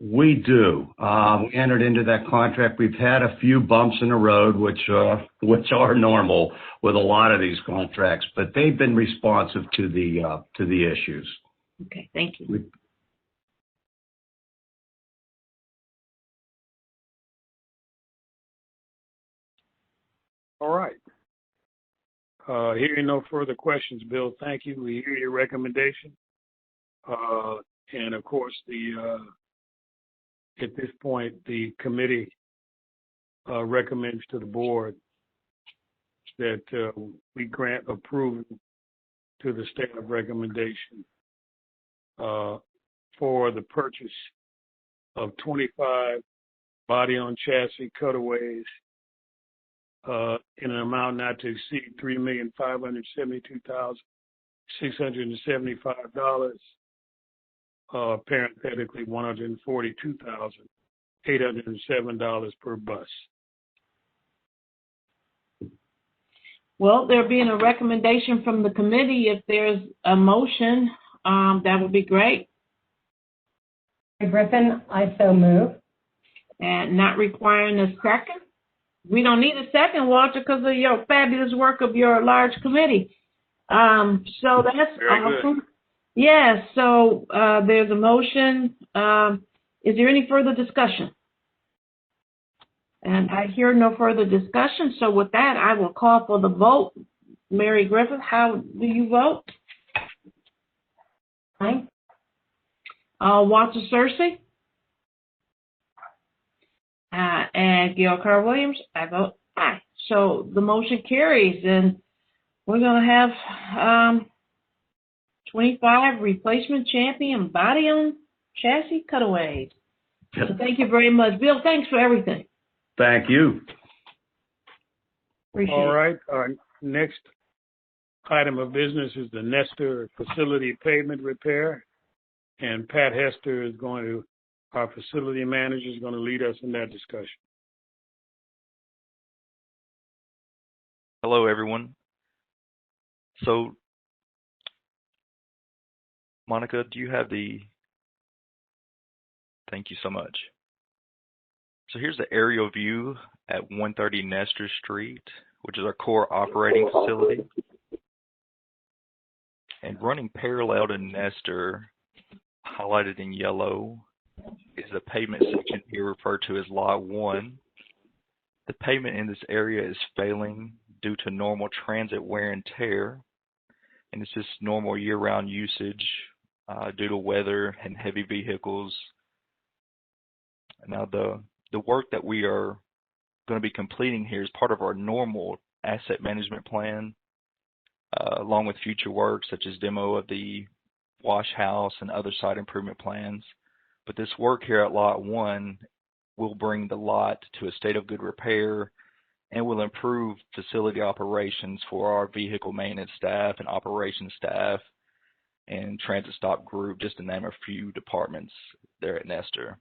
We do. We entered into that contract. We've had a few bumps in the road, which are normal with a lot of these contracts, but they've been responsive to the issues. Okay, thank you. All right. Hearing no further questions, Bill, thank you. We hear your recommendation. And of course, at this point, the committee recommends to the board that we grant approval to the staff recommendation for the purchase of 25 body on chassis cutaways in an amount not to exceed $3,572,675. Parenthetically, $142,807 per bus. Well, there being a recommendation from the committee, if there's a motion, that would be great. Griffin, I so move. And not requiring a second. We don't need a second, Walter, because of your fabulous work of your large committee. So that's awesome. Yes, so there's a motion. Is there any further discussion? And I hear no further discussion, so with that, I will call for the vote. Mary Griffith, how do you vote? Aye. Walter Searcy? And Gail Carr-Williams, I vote aye. So the motion carries, and we're going to have 25 replacement Champion body on chassis cutaways. So thank you very much. Bill, thanks for everything. Thank you. Appreciate All right. it. Our next item of business is the Nestor facility pavement repair. And Pat Hester is our facility manager, is going to lead us in that discussion. Hello, everyone. So, Monica, do you have thank you so much. So here's the aerial view at 130 Nestor Street, which is our core operating facility. And running parallel to Nestor, highlighted in yellow, is the pavement section here referred to as Lot 1. The pavement in this area is failing due to normal transit wear and tear, and it's just normal year-round usage due to weather and heavy vehicles. Now, the work that we are going to be completing here is part of our normal asset management plan, along with future work such as demo of the wash house and other site improvement plans. But this work here at Lot 1 will bring the lot to a state of good repair and will improve facility operations for our vehicle maintenance staff and operations staff and transit stop group, just to name a few departments there at Nestor.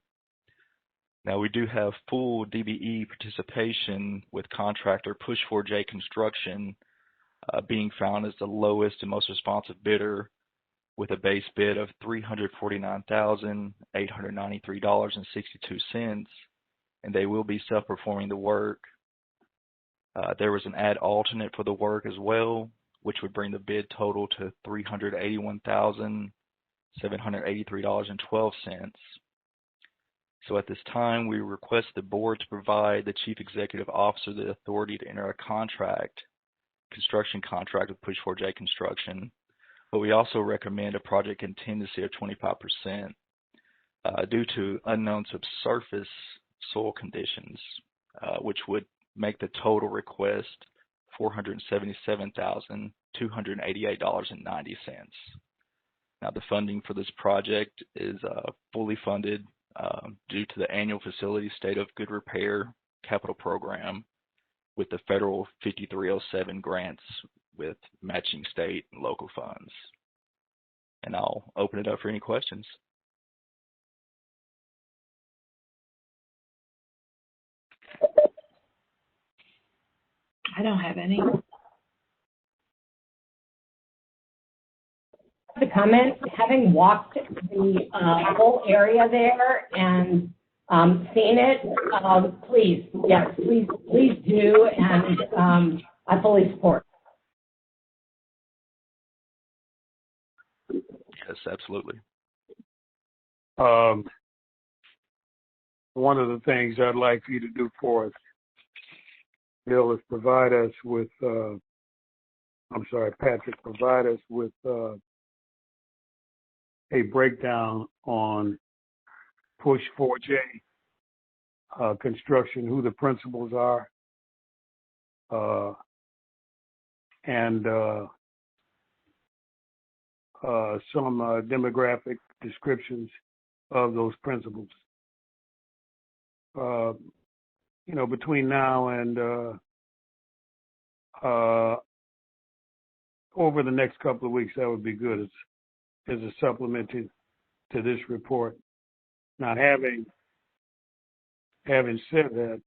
Now, we do have full DBE participation with contractor Push4J Construction being found as the lowest and most responsive bidder with a base bid of $349,893.62, and they will be self-performing the work. There was an ad alternate for the work as well, which would bring the bid total to $381,783.12. So at this time, we request the board to provide the Chief Executive Officer the authority to enter a construction contract with Push4J Construction, but we also recommend a project contingency of 25% due to unknown subsurface soil conditions, which would make the total request $477,288.90. Now, the funding for this project is fully funded due to the annual facility state of good repair capital program with the federal 5307 grants with matching state and local funds. And I'll open it up for any questions. I don't have any. The comment, having walked the whole area there and seen it, please, yes, please do, and I fully support. Yes, absolutely. One of the things I'd like for you to do for us, Bill, is provide us with, Patrick, provide us with a breakdown on Push4J Construction, who the principals are, and some demographic descriptions of those principals. Between now and over the next couple of weeks, that would be good as a supplement to this report. Now, having said that,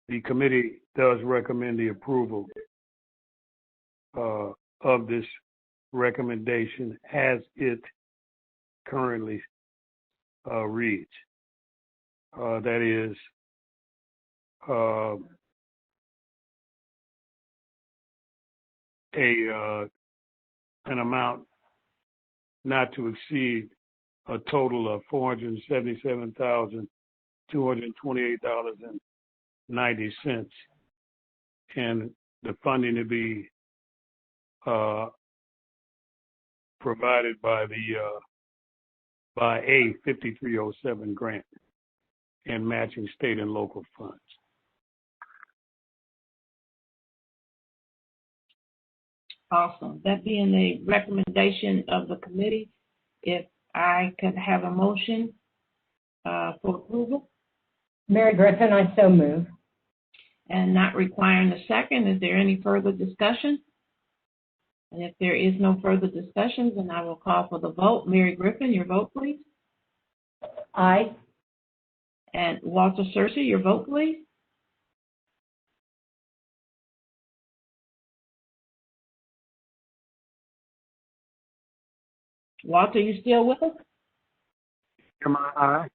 the committee does recommend the approval of this recommendation as it currently reads. That is, an amount not to exceed a total of $477,228.90, and the funding to be provided by a 5307 grant and matching state and local funds. Awesome. That being the recommendation of the committee, if I could have a motion for approval. Mary Griffin, I so move. And not requiring a second, is there any further discussion? And if there is no further discussion, then I will call for the vote. Mary Griffin, your vote, please. Aye. And Walter Searcy, your vote, please. Walter, you still with us? Am I aye?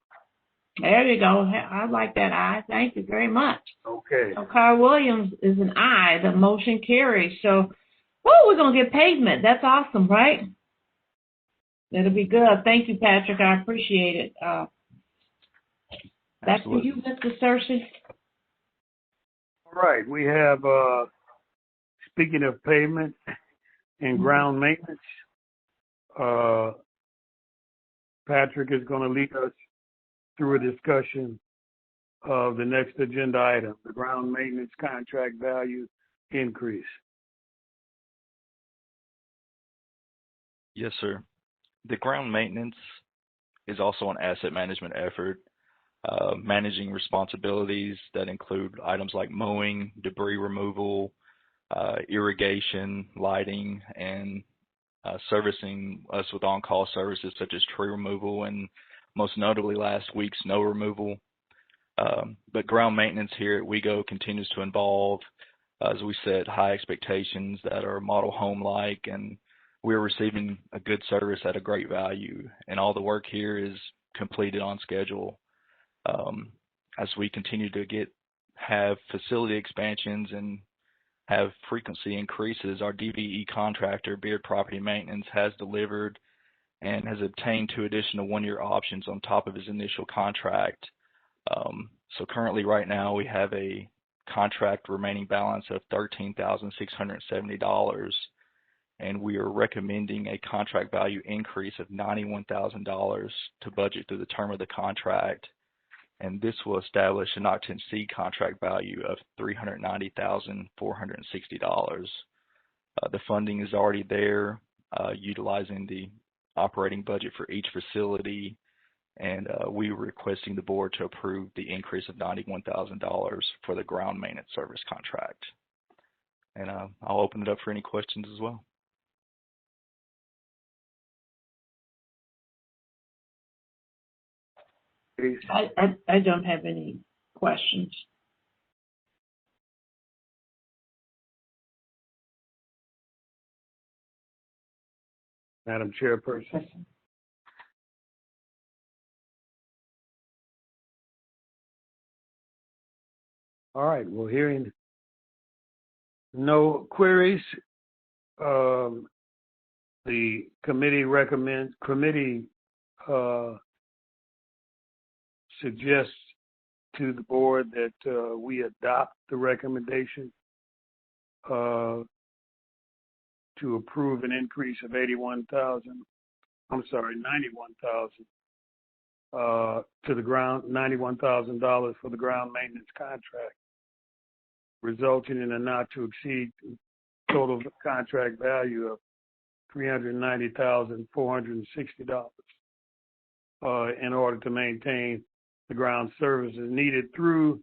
There you go. I like that aye. Thank you very much. Okay. So Carl Williams is an aye. The motion carries. So, we're going to get pavement. That's awesome, right? It'll be good. Thank you, Patrick. I appreciate it. Back to you, Mr. Searcy. All right. We have, speaking of pavement and ground maintenance, Patrick is going to lead us through a discussion of the next agenda item, the ground maintenance contract value increase. Yes, sir. The ground maintenance is also an asset management effort, managing responsibilities that include items like mowing, debris removal, irrigation, lighting, and servicing us with on-call services such as tree removal and most notably last week, snow removal. But ground maintenance here at WeGo continues to involve, as we said, high expectations that are model home-like, and we're receiving a good service at a great value. And all the work here is completed on schedule. As we continue to have facility expansions and have frequency increases, our DVE contractor, Beard Property Maintenance, has delivered and has obtained 2 additional 1-year options on top of his initial contract. So currently right now we have a contract remaining balance of $13,670, and we are recommending a contract value increase of $91,000 to budget through the term of the contract. And this will establish a not to exceed contract value of $390,460. The funding is already there, utilizing the operating budget for each facility, and we were requesting the board to approve the increase of $91,000 for the ground maintenance service contract. And I'll open it up for any questions as well. I don't have any questions. Madam Chairperson. All right. Well, hearing no queries, the committee suggests to the board that we adopt the recommendation to approve an increase of $91,000 to the ground, $91,000 for the ground maintenance contract, resulting in a not to exceed total contract value of $390,460 in order to maintain the ground services needed through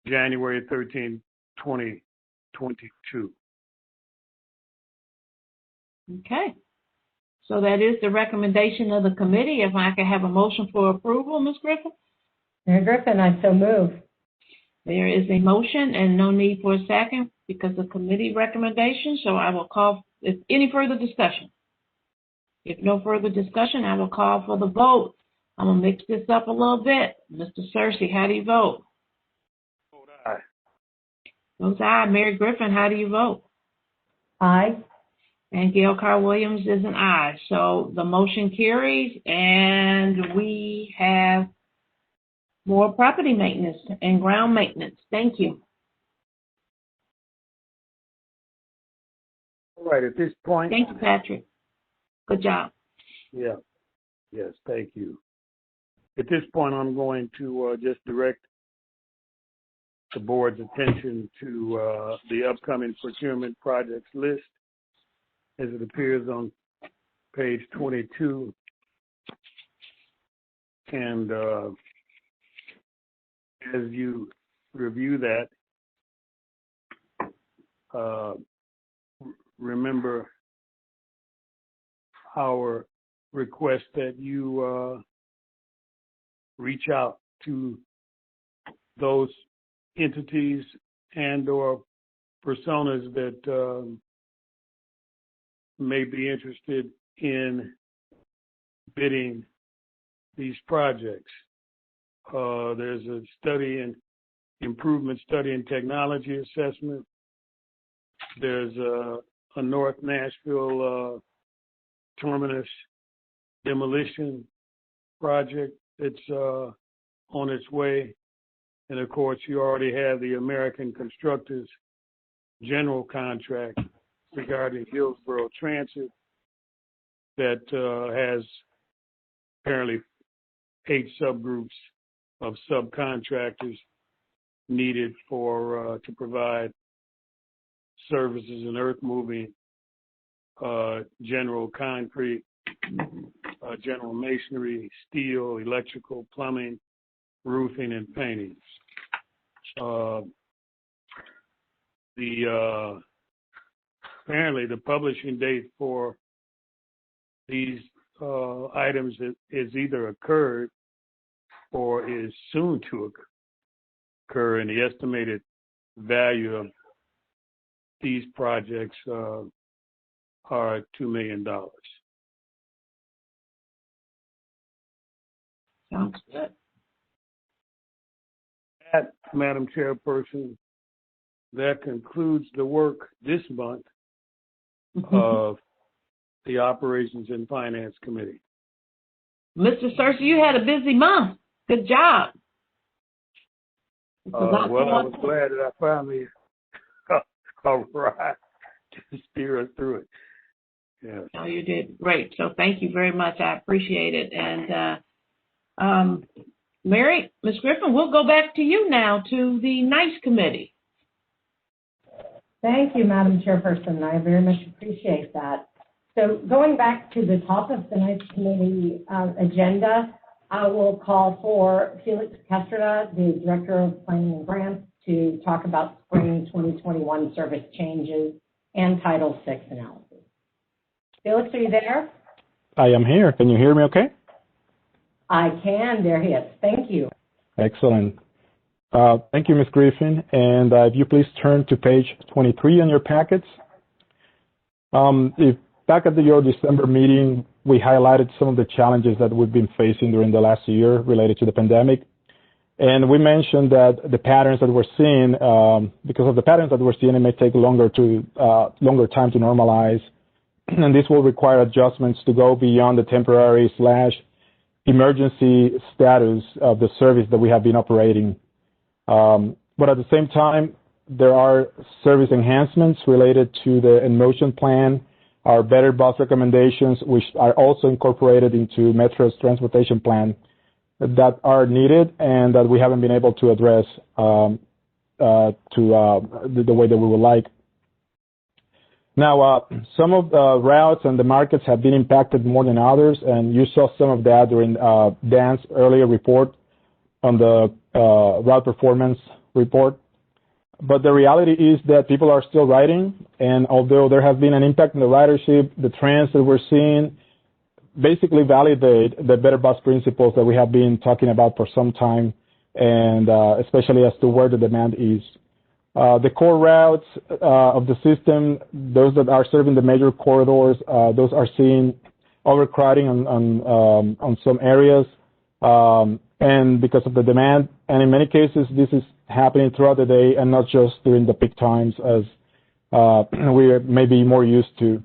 January 13, 2022. Okay. So that is the recommendation of the committee. If I could have a motion for approval, Ms. Griffin? Mayor Griffin, I so move. There is a motion and no need for a second because of committee recommendation. So I will call, if any further discussion. If no further discussion, I will call for the vote. I'm going to mix this up a little bit. Mr. Searcy, how do you vote? Vote aye. Votes aye. Mary Griffin, how do you vote? Aye. And Gail Carr Williams is an aye. So the motion carries, and we have more property maintenance and ground maintenance. Thank you. All right, at this point. Thank you, Patrick. Good job. Yeah. Yes, thank you. At this point, I'm going to just direct the board's attention to the upcoming procurement projects list as it appears on page 22. And as you review that, remember our request that you reach out to those entities and or personas that may be interested in bidding these projects. There's a study and improvement study and technology assessment. There's a North Nashville terminus demolition project that's on its way. And of course, you already have the American Constructors general contract regarding Hillsborough Transit that has apparently 8 subgroups of subcontractors needed for to provide services in earth moving, general concrete, general masonry, steel, electrical, plumbing, roofing, and painting. Apparently the publishing date for these items is either occurred or is soon to occur, and the estimated value of these projects are $2 million. Sounds good. That, Madam Chairperson, that concludes the work this month of the Operations and Finance Committee. Mr. Searcy, you had a busy month. Good job. Well, I was glad that I finally arrived to steer us through it. Yeah. No, you did great. So thank you very much. I appreciate it. And Mary, Ms. Griffin, we'll go back to you now to the NICE committee. Thank you, Madam Chairperson. I very much appreciate that. So going back to the top of the NICE committee agenda, I will call for Felix Castrada, the Director of Planning and Grants, to talk about spring 2021 service changes and Title VI analysis. Felix, are you there? I am here. Can you hear me okay? I can. There he is. Thank you. Excellent. Thank you, Ms. Griffin. And if you please turn to page 23 in your packets. Back at your December meeting, we highlighted some of the challenges that we've been facing during the last year related to the pandemic. And we mentioned that the patterns that we're seeing, because of the patterns that we're seeing, it may take longer time to normalize. And this will require adjustments to go beyond the temporary / emergency status of the service that we have been operating. But at the same time, there are service enhancements related to the in-motion plan, our better bus recommendations, which are also incorporated into Metro's transportation plan, that are needed and that we haven't been able to address the way that we would like. Now, some of the routes and the markets have been impacted more than others, and you saw some of that during Dan's earlier report on the route performance report. But the reality is that people are still riding, and although there has been an impact on the ridership, the trends that we're seeing basically validate the better bus principles that we have been talking about for some time, and especially as to where the demand is. The core routes of the system, those that are serving the major corridors, those are seeing overcrowding on some areas, and because of the demand. And in many cases, this is happening throughout the day and not just during the peak times as we may be more used to.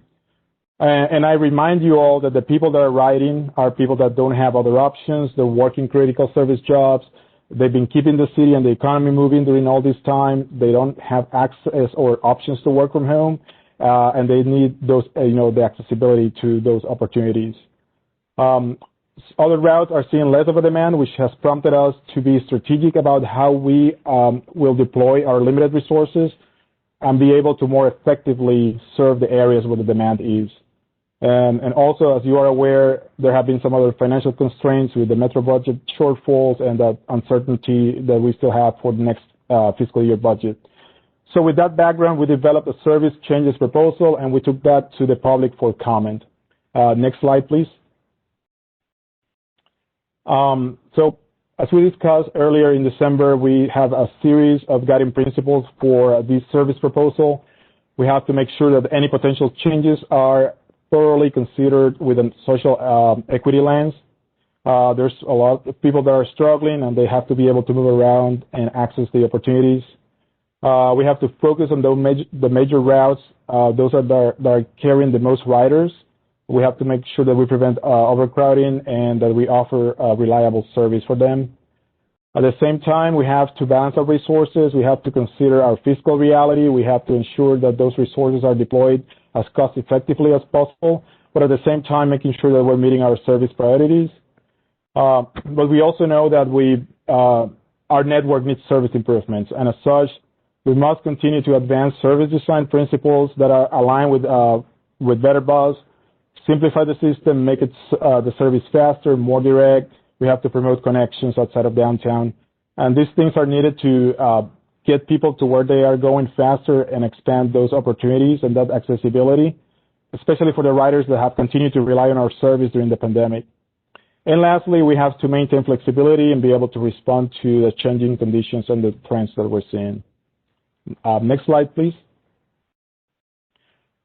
And I remind you all that the people that are riding are people that don't have other options. They're working critical service jobs. They've been keeping the city and the economy moving during all this time. They don't have access or options to work from home, and they need those, the accessibility to those opportunities. Other routes are seeing less of a demand, which has prompted us to be strategic about how we will deploy our limited resources and be able to more effectively serve the areas where the demand is. And also, as you are aware, there have been some other financial constraints with the Metro budget shortfalls and that uncertainty that we still have for the next fiscal year budget. So with that background, we developed a service changes proposal, and we took that to the public for comment. Next slide, please. So as we discussed earlier in December, we have a series of guiding principles for this service proposal. We have to make sure that any potential changes are thoroughly considered with a social equity lens. There's a lot of people that are struggling, and they have to be able to move around and access the opportunities. We have to focus on the major routes, those that are carrying the most riders. We have to make sure that we prevent overcrowding and that we offer reliable service for them. At the same time, we have to balance our resources. We have to consider our fiscal reality. We have to ensure that those resources are deployed as cost effectively as possible, but at the same time, making sure that we're meeting our service priorities. But we also know that our network needs service improvements, and as such, we must continue to advance service design principles that are aligned with better bus, simplify the system, make the service faster, more direct. We have to promote connections outside of downtown, and these things are needed to get people to where they are going faster and expand those opportunities and that accessibility, especially for the riders that have continued to rely on our service during the pandemic. And lastly, we have to maintain flexibility and be able to respond to the changing conditions and the trends that we're seeing. Next slide, please.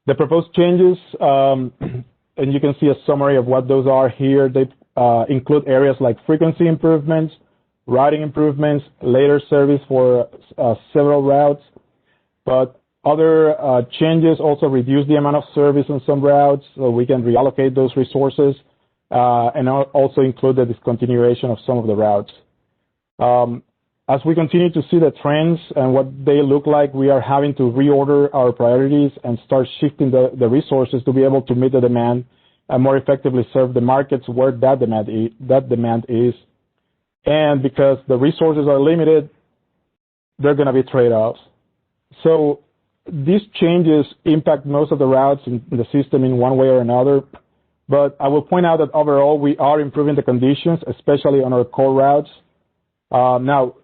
The proposed changes, and you can see a summary of what those are here. They include areas like frequency improvements, routing improvements, later service for several routes, but other changes also reduce the amount of service on some routes, so we can reallocate those resources, and also include the discontinuation of some of the routes. As we continue to see the trends and what they look like, we are having to reorder our priorities and start shifting the resources to be able to meet the demand and more effectively serve the markets where that demand is. And because the resources are limited, they're going to be trade-offs. So these changes impact most of the routes in the system in one way or another. But I will point out that overall, we are improving the conditions, especially on our core routes. Now,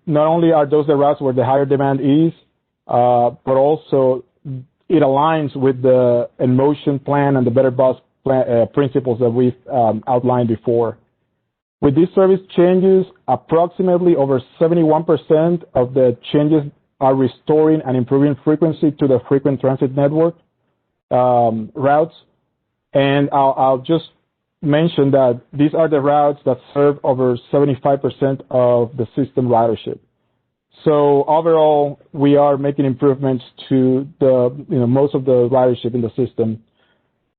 not only are those the routes where the higher demand is, but also it aligns with the in-motion plan and the better bus principles that we've outlined before. With these service changes, approximately over 71% of the changes are restoring and improving frequency to the frequent transit network routes. And I'll just mention that these are the routes that serve over 75% of the system ridership. So overall, we are making improvements to most of the ridership in the system.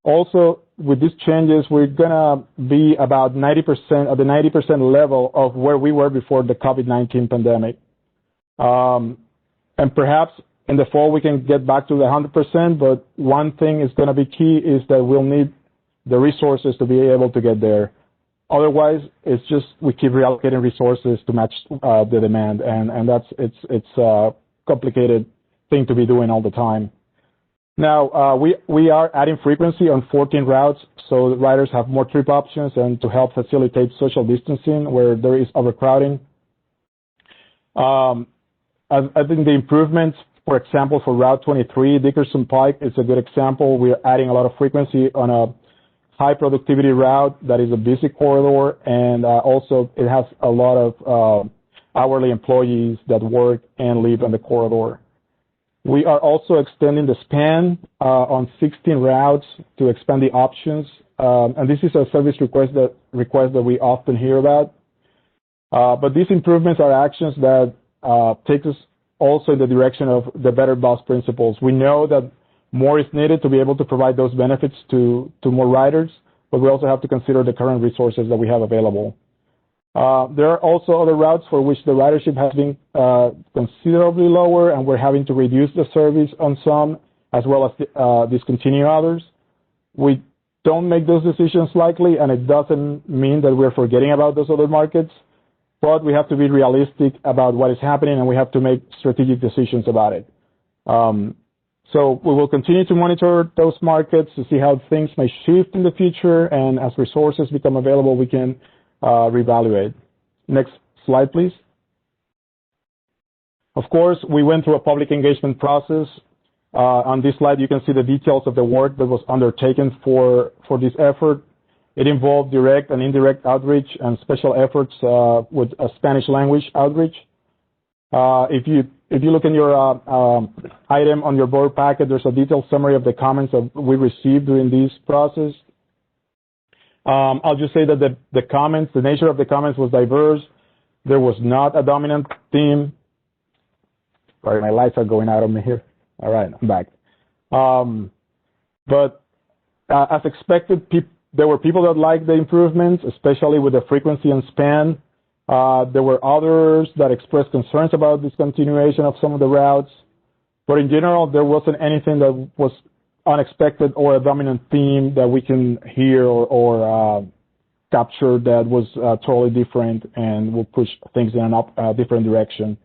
Also, with these changes, we're gonna be about 90% at the 90% level of where we were before the COVID-19 pandemic. And perhaps in the fall we can get back to the 100%. But one thing is going to be key is that we'll need the resources to be able to get there. Otherwise, it's just we keep reallocating resources to match the demand, and it's a complicated thing to be doing all the time. Now, we are adding frequency on 14 routes, so the riders have more trip options and to help facilitate social distancing where there is overcrowding. I think the improvements, for example, for Route 23, Dickerson Pike, is a good example. We're adding a lot of frequency on a high productivity route that is a busy corridor, and also it has a lot of hourly employees that work and live on the corridor. We are also extending the span on 16 routes to expand the options, and this is a service request that we often hear about. But these improvements are actions that take us also in the direction of the better bus principles. We know that more is needed to be able to provide those benefits to more riders, but we also have to consider the current resources that we have available. There are also other routes for which the ridership has been considerably lower, and we're having to reduce the service on some as well as discontinue others. We don't make those decisions lightly, and it doesn't mean that we're forgetting about those other markets, but we have to be realistic about what is happening, and we have to make strategic decisions about it. So we will continue to monitor those markets to see how things may shift in the future, and as resources become available, we can reevaluate. Next slide, please. Of course, we went through a public engagement process. On this slide, you can see the details of the work that was undertaken for this effort. It involved direct and indirect outreach and special efforts with a Spanish language outreach. If you look in your item on your board packet, there's a detailed summary of the comments that we received during this process. I'll just say that the nature of the comments was diverse. There was not a dominant theme. Sorry, my lights are going out on me here. All right, I'm back. But as expected, there were people that liked the improvements, especially with the frequency and span. There were others that expressed concerns about discontinuation of some of the routes. But in general, there wasn't anything that was unexpected or a dominant theme that we can hear or capture that was totally different and will push things in a different direction.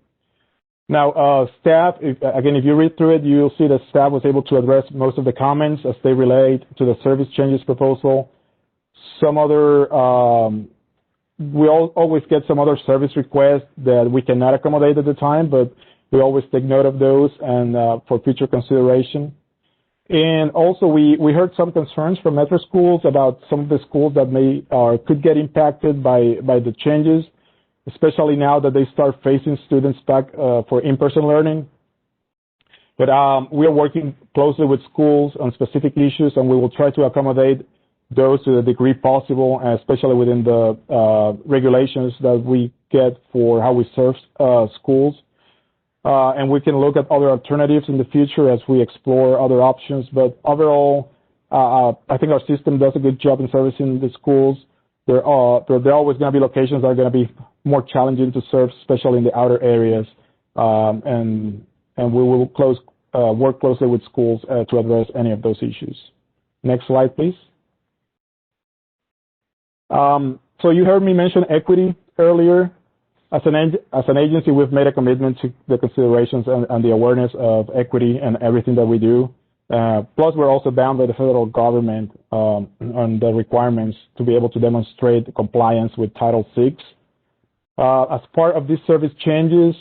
Now, staff, if you read through it, you'll see that staff was able to address most of the comments as they relate to the service changes proposal. Some other, we always get some other service requests that we cannot accommodate at the time, but we always take note of those and for future consideration. And also, we heard some concerns from metro schools about some of the schools that may or could get impacted by the changes, especially now that they start facing students back for in-person learning. But we are working closely with schools on specific issues, and we will try to accommodate those to the degree possible, especially within the regulations that we get for how we serve schools. And we can look at other alternatives in the future as we explore other options. But overall, I think our system does a good job in servicing the schools. There are always going to be locations that are going to be more challenging to serve, especially in the outer areas. And we will work closely with schools to address any of those issues. Next slide, please. So you heard me mention equity earlier. As an agency, we've made a commitment to the considerations and the awareness of equity and everything that we do. Plus, we're also bound by the federal government on the requirements to be able to demonstrate compliance with Title VI. As part of these service changes,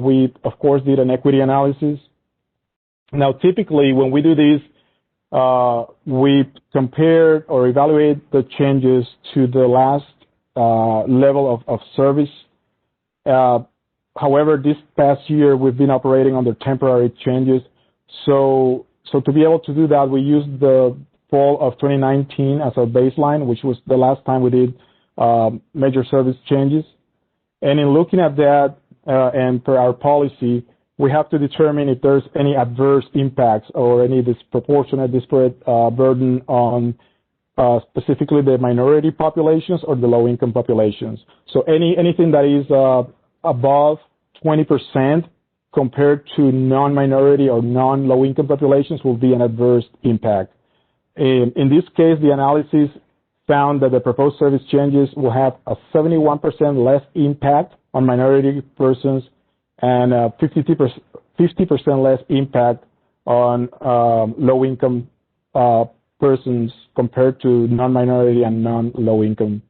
we, of course, did an equity analysis. Now, typically, when we do this, we compare or evaluate the changes to the last level of service. However, this past year, we've been operating under temporary changes. So to be able to do that, we used the fall of 2019 as our baseline, which was the last time we did major service changes. And in looking at that, and per our policy, we have to determine if there's any adverse impacts or any disproportionate, disparate burden on specifically the minority populations or the low-income populations. So anything that is above 20% compared to non-minority or non-low-income populations will be an adverse impact. In this case, the analysis found that the proposed service changes will have a 71% less impact on minority persons and 50% less impact on low-income persons compared to non-minority and non-low-income.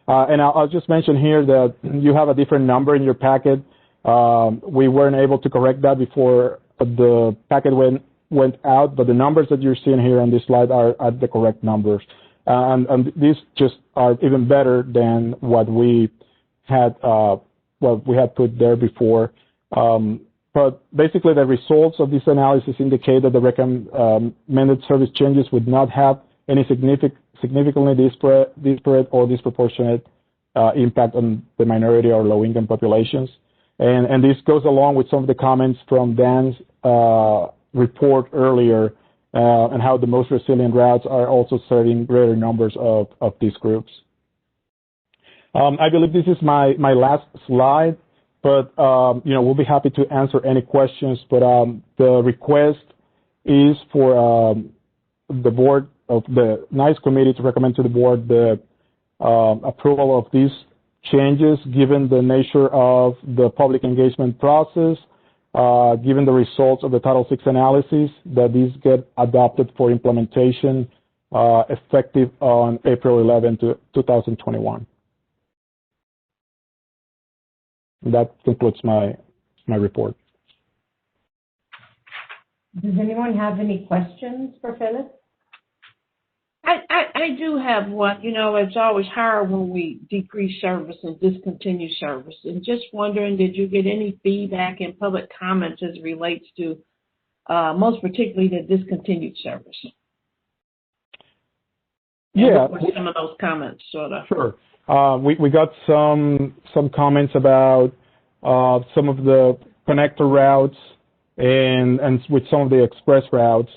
And I'll just mention here that you have a different number in your packet. We weren't able to correct that before the packet went out, but the numbers that you're seeing here on this slide are the correct numbers. And these just are even better than what we had put there before. But basically, the results of this analysis indicate that the recommended service changes would not have any significantly disparate or disproportionate impact on the minority or low-income populations. And this goes along with some of the comments from Dan's report earlier and how the most resilient routes are also serving greater numbers of these groups. I believe this is my last slide. But, we'll be happy to answer any questions. But the request is for the board of the NICE committee to recommend to the board the approval of these changes given the nature of the public engagement process, given the results of the Title VI analysis, that these get adopted for implementation effective on April 11, 2021. That concludes my report. Does anyone have any questions for Phyllis? I do have one. It's always hard when we decrease service and discontinue service. And just wondering, did you get any feedback and public comments as it relates to most particularly the discontinued service? Yeah. What were some of those comments, sort of? Sure. We got some comments about some of the connector routes and with some of the express routes.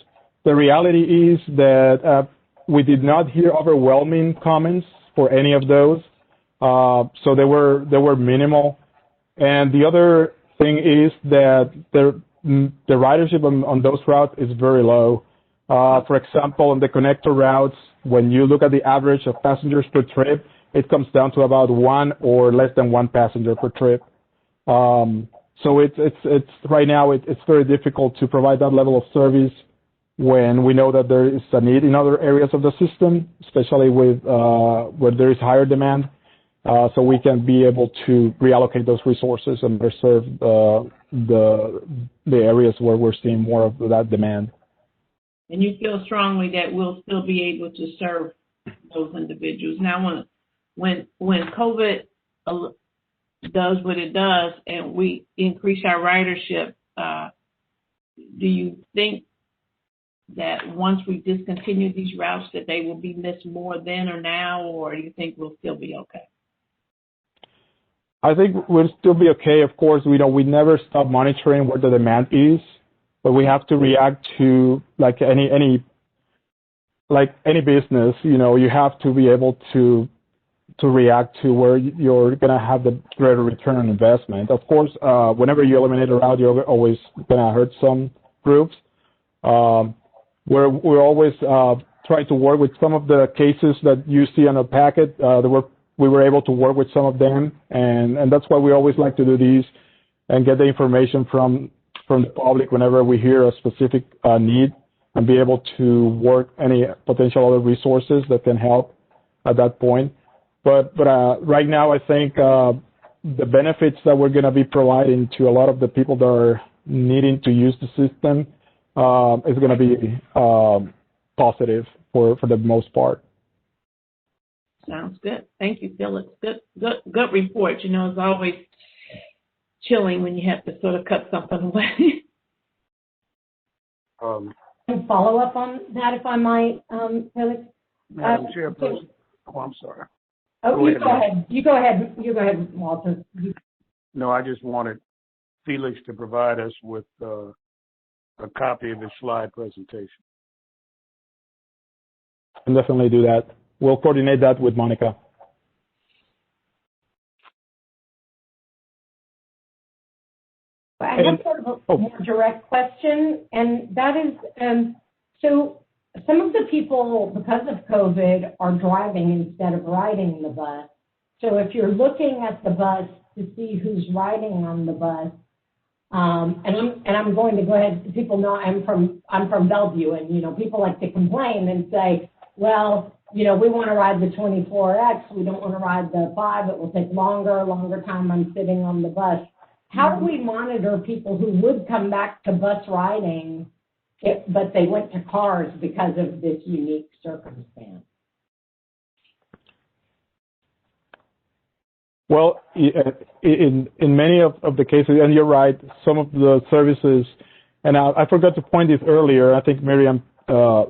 The reality is that we did not hear overwhelming comments for any of those, so they were minimal. And the other thing is that the ridership on those routes is very low. For example, on the connector routes, when you look at the average of passengers per trip, it comes down to about one or less than one passenger per trip. So it's right now it's very difficult to provide that level of service when we know that there is a need in other areas of the system, especially with where there is higher demand. So we can be able to reallocate those resources and better serve the areas where we're seeing more of that demand. And you feel strongly that we'll still be able to serve those individuals. Now, when COVID does what it does and we increase our ridership, do you think that once we discontinue these routes that they will be missed more then or now, or do you think we'll still be okay? I think we'll still be okay. Of course, we never stop monitoring where the demand is, but we have to react to like any business. You have to be able to react to where you're going to have the greater return on investment. Of course, whenever you eliminate a route, you're always going to hurt some groups. We're always trying to work with some of the cases that you see on a packet. We were able to work with some of them, and that's why we always like to do these and get the information from the public whenever we hear a specific need and be able to work any potential other resources that can help at that point. But right now, I think the benefits that we're going to be providing to a lot of the people that are needing to use the system is going to be positive for the most part. Sounds good. Thank you, Phyllis. Good report. It's always chilling when you have to sort of cut something away. Follow up on that, if I might, Felix. Madam Chairperson. Oh, I'm sorry. Oh, you go ahead. You go ahead, Walter. No, I just wanted Felix to provide us with a copy of his slide presentation. I'll definitely do that. We'll coordinate that with Monica. I have sort of a more direct question, and that is, so some of the people, because of COVID, are driving instead of riding the bus. So if you're looking at the bus to see who's riding on the bus, and I'm going to go ahead. People know I'm from Bellevue, and people like to complain and say, well, we want to ride the 24X. We don't want to ride the 5. It will take longer time I'm sitting on the bus. How do we monitor people who would come back to bus riding, but they went to cars because of this unique circumstance? Well, in many of the cases, and you're right, some of the services, and I forgot to point this earlier, I think Miriam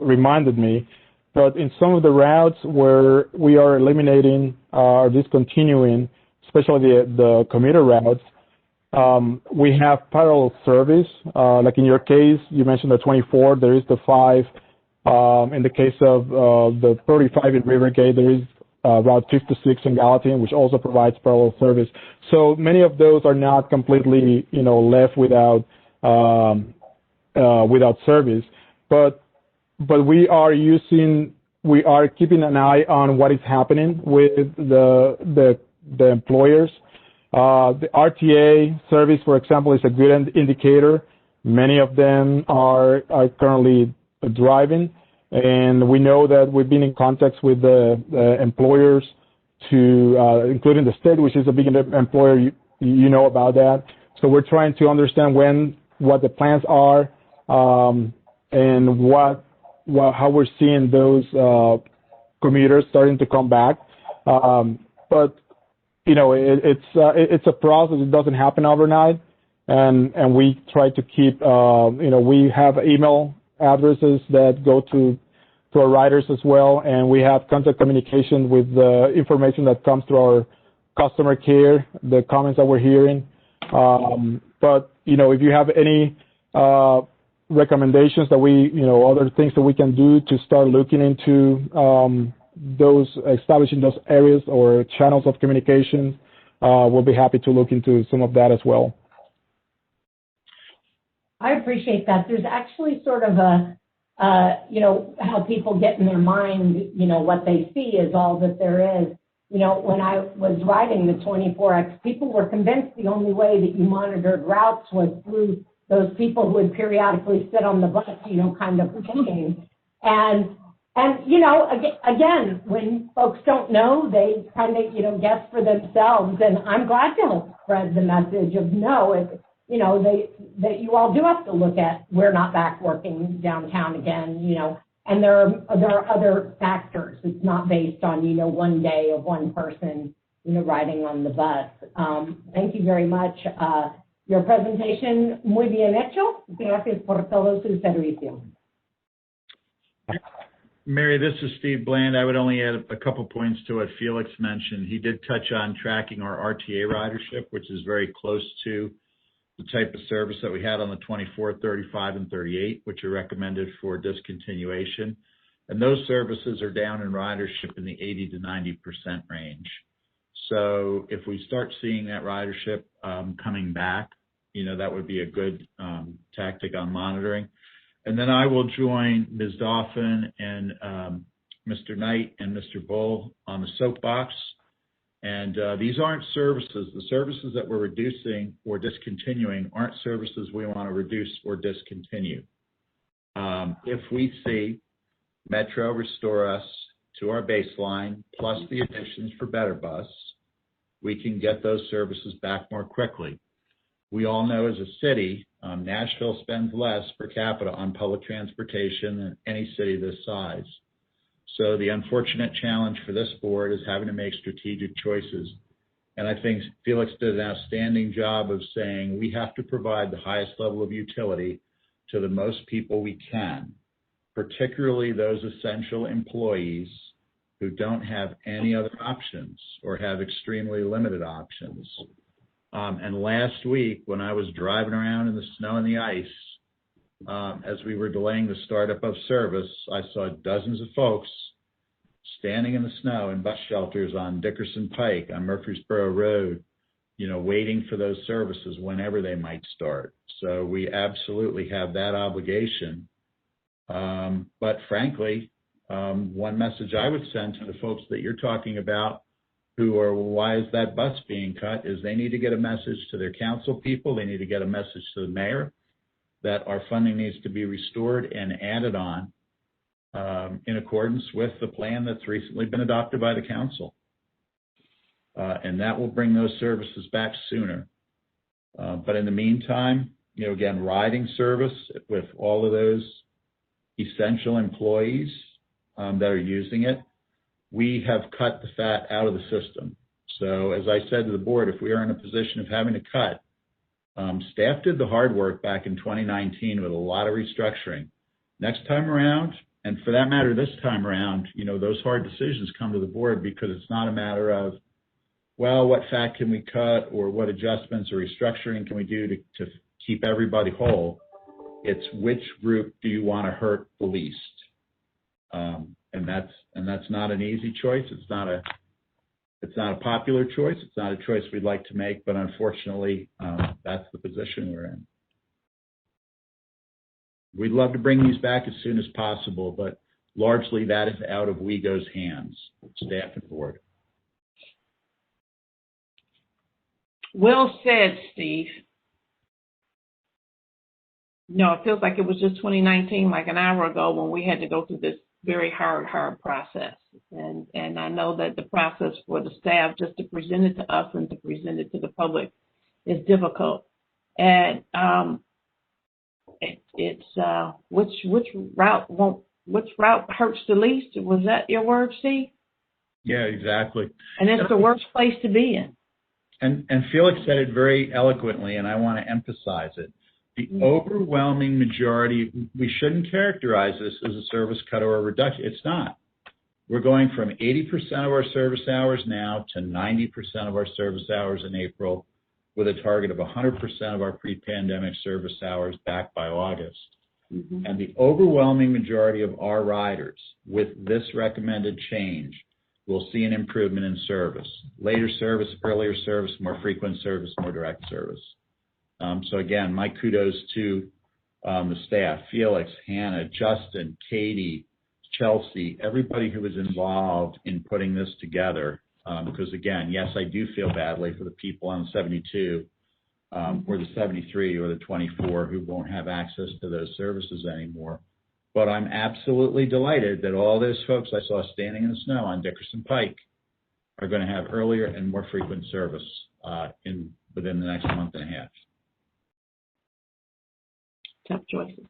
reminded me, but in some of the routes where we are eliminating or discontinuing, especially the commuter routes, we have parallel service. Like in your case, you mentioned the 24, there is the 5. In the case of the 35 in Rivergate, there is Route 56 in Gallatin, which also provides parallel service. So many of those are not completely, left without service. But we are keeping an eye on what is happening with the employers. The RTA service, for example, is a good indicator. Many of them are currently driving, and we know that we've been in contact with the employers including the state, which is a big employer. You know about that. So we're trying to understand what the plans are, and how we're seeing those commuters starting to come back. But it's a process. It doesn't happen overnight, and we try to keep. We have email addresses that go to to our riders as well, and we have constant communication with the information that comes through our customer care, the comments that we're hearing. But, if you have any recommendations that other things that we can do to start looking into establishing those areas or channels of communication, we'll be happy to look into some of that as well. I appreciate that. There's actually sort of how people get in their mind, what they see is all that there is. When I was riding the 24X, people were convinced the only way that you monitored routes was through those people who would periodically sit on the bus, kind of thinking. And again, when folks don't know, they kind of, guess for themselves. And I'm glad to help spread the message of that you all do have to look at, we're not back working downtown again, and there are other factors. It's not based on, one day of one person, riding on the bus. Thank you very much. Your presentation, muy bien hecho. Gracias por todo su servicio. Mary, this is Steve Bland. I would only add a couple points to what Felix mentioned. He did touch on tracking our RTA ridership, which is very close to the type of service that we had on the 24, 35, and 38, which are recommended for discontinuation. And those services are down in ridership in the 80 to 90% range. So if we start seeing that ridership coming back, that would be a good tactic on monitoring. And then I will join Ms. Dauphin and Mr. Knight and Mr. Bull on the soapbox. And these aren't services. The services that we're reducing or discontinuing aren't services we want to reduce or discontinue. If we see Metro restore us to our baseline, plus the additions for Better Bus, we can get those services back more quickly. We all know as a city, Nashville spends less per capita on public transportation than any city this size. So the unfortunate challenge for this board is having to make strategic choices. And I think Felix did an outstanding job of saying we have to provide the highest level of utility to the most people we can, particularly those essential employees who don't have any other options or have extremely limited options. And last week, when I was driving around in the snow and the ice, as we were delaying the startup of service, I saw dozens of folks standing in the snow in bus shelters on Dickerson Pike, on Murfreesboro Road, waiting for those services whenever they might start. So we absolutely have that obligation. But frankly, one message I would send to the folks that you're talking about who are, well, why is that bus being cut, is they need to get a message to their council people. They need to get a message to the mayor that our funding needs to be restored and added on in accordance with the plan that's recently been adopted by the council. And that will bring those services back sooner. But in the meantime, again, riding service with all of those essential employees that are using it, we have cut the fat out of the system. So as I said to the board, if we are in a position of having to cut, staff did the hard work back in 2019 with a lot of restructuring. Next time around, and for that matter, this time around, those hard decisions come to the board because it's not a matter of, well, what fat can we cut or what adjustments or restructuring can we do to keep everybody whole? It's which group do you want to hurt the least? And that's not an easy choice. It's not a popular choice. It's not a choice we'd like to make, but unfortunately, that's the position we're in. We'd love to bring these back as soon as possible, but largely that is out of WEGO's hands, staff and board. Well said, Steve. No, it feels like it was just 2019, like an hour ago, when we had to go through this very hard process. And I know that the process for the staff just to present it to us and to present it to the public is difficult. And which route hurts the least? Was that your word, Steve? Yeah, exactly. And it's the worst place to be in. And Felix said it very eloquently, and I want to emphasize it. The overwhelming majority, we shouldn't characterize this as a service cut or a reduction. It's not. We're going from 80% of our service hours now to 90% of our service hours in April, with a target of 100% of our pre-pandemic service hours back by August. Mm-hmm. And the overwhelming majority of our riders, with this recommended change, will see an improvement in service. Later service, earlier service, more frequent service, more direct service. So again, my kudos to the staff, Felix, Hannah, Justin, Katie, Chelsea, everybody who was involved in putting this together. Because again, yes, I do feel badly for the people on 72 or the 73 or the 24 who won't have access to those services anymore. But I'm absolutely delighted that all those folks I saw standing in the snow on Dickerson Pike are going to have earlier and more frequent service within the next month and a half. Tough choices.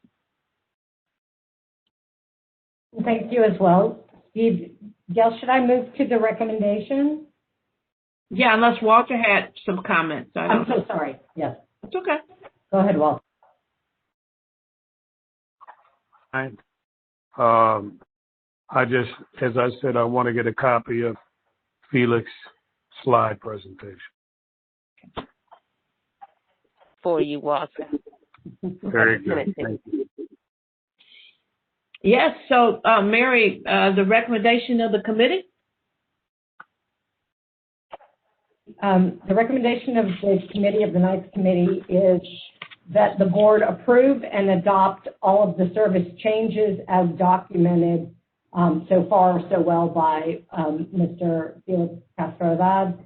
Thank you as well. Steve, Gail, should I move to the recommendation? Yeah, unless Walter had some comments. I'm so sorry. Yes. It's okay. Go ahead, Walter. I just, as I said, I want to get a copy of Felix's slide presentation. For you, Walter. Very good. Thank you. Yes, so Mary, the recommendation of the committee? The recommendation of the committee, of the Nights Committee, is that the board approve and adopt all of the service changes as documented so far so well by Mr. Felix Castro-Abad,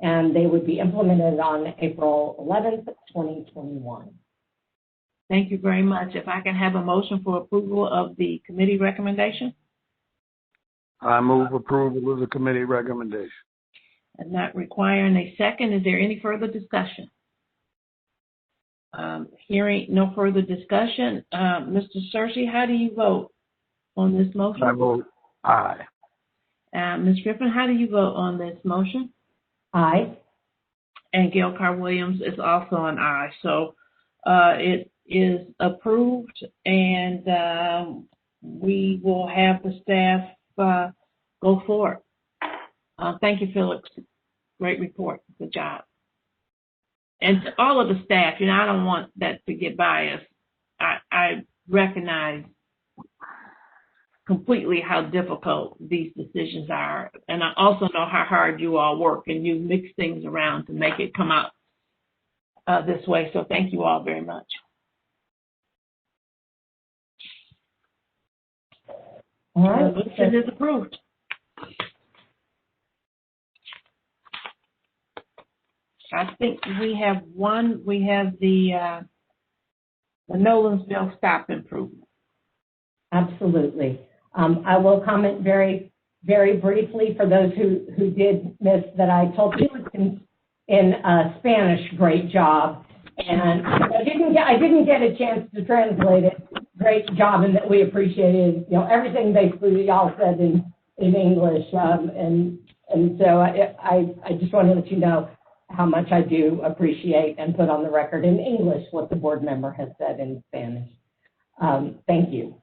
and they would be implemented on April 11th, 2021. Thank you very much. If I can have a motion for approval of the committee recommendation? I move approval of the committee recommendation. And not requiring a second, is there any further discussion? Hearing no further discussion, Mr. Searcy, how do you vote on this motion? I vote aye. Ms. Griffin, how do you vote on this motion? Aye. And Gail Carr-Williams is also an aye. So it is approved, and we will have the staff go for it. Thank you, Felix. Great report. Good job. And to all of the staff, you know, I don't want that to get by us. I recognize completely how difficult these decisions are. And I also know how hard you all work, and you mix things around to make it come out this way. So thank you all very much. All right. The motion is approved. I think we have the Nolensville stop improvement. Absolutely. I will comment very, very briefly for those who did miss that I told you in Spanish, great job. And I didn't get a chance to translate it. Great job, and that we appreciated, you know, everything basically y'all said in English. And so I just want to let you know how much I do appreciate and put on the record in English what the board member has said in Spanish. Thank you.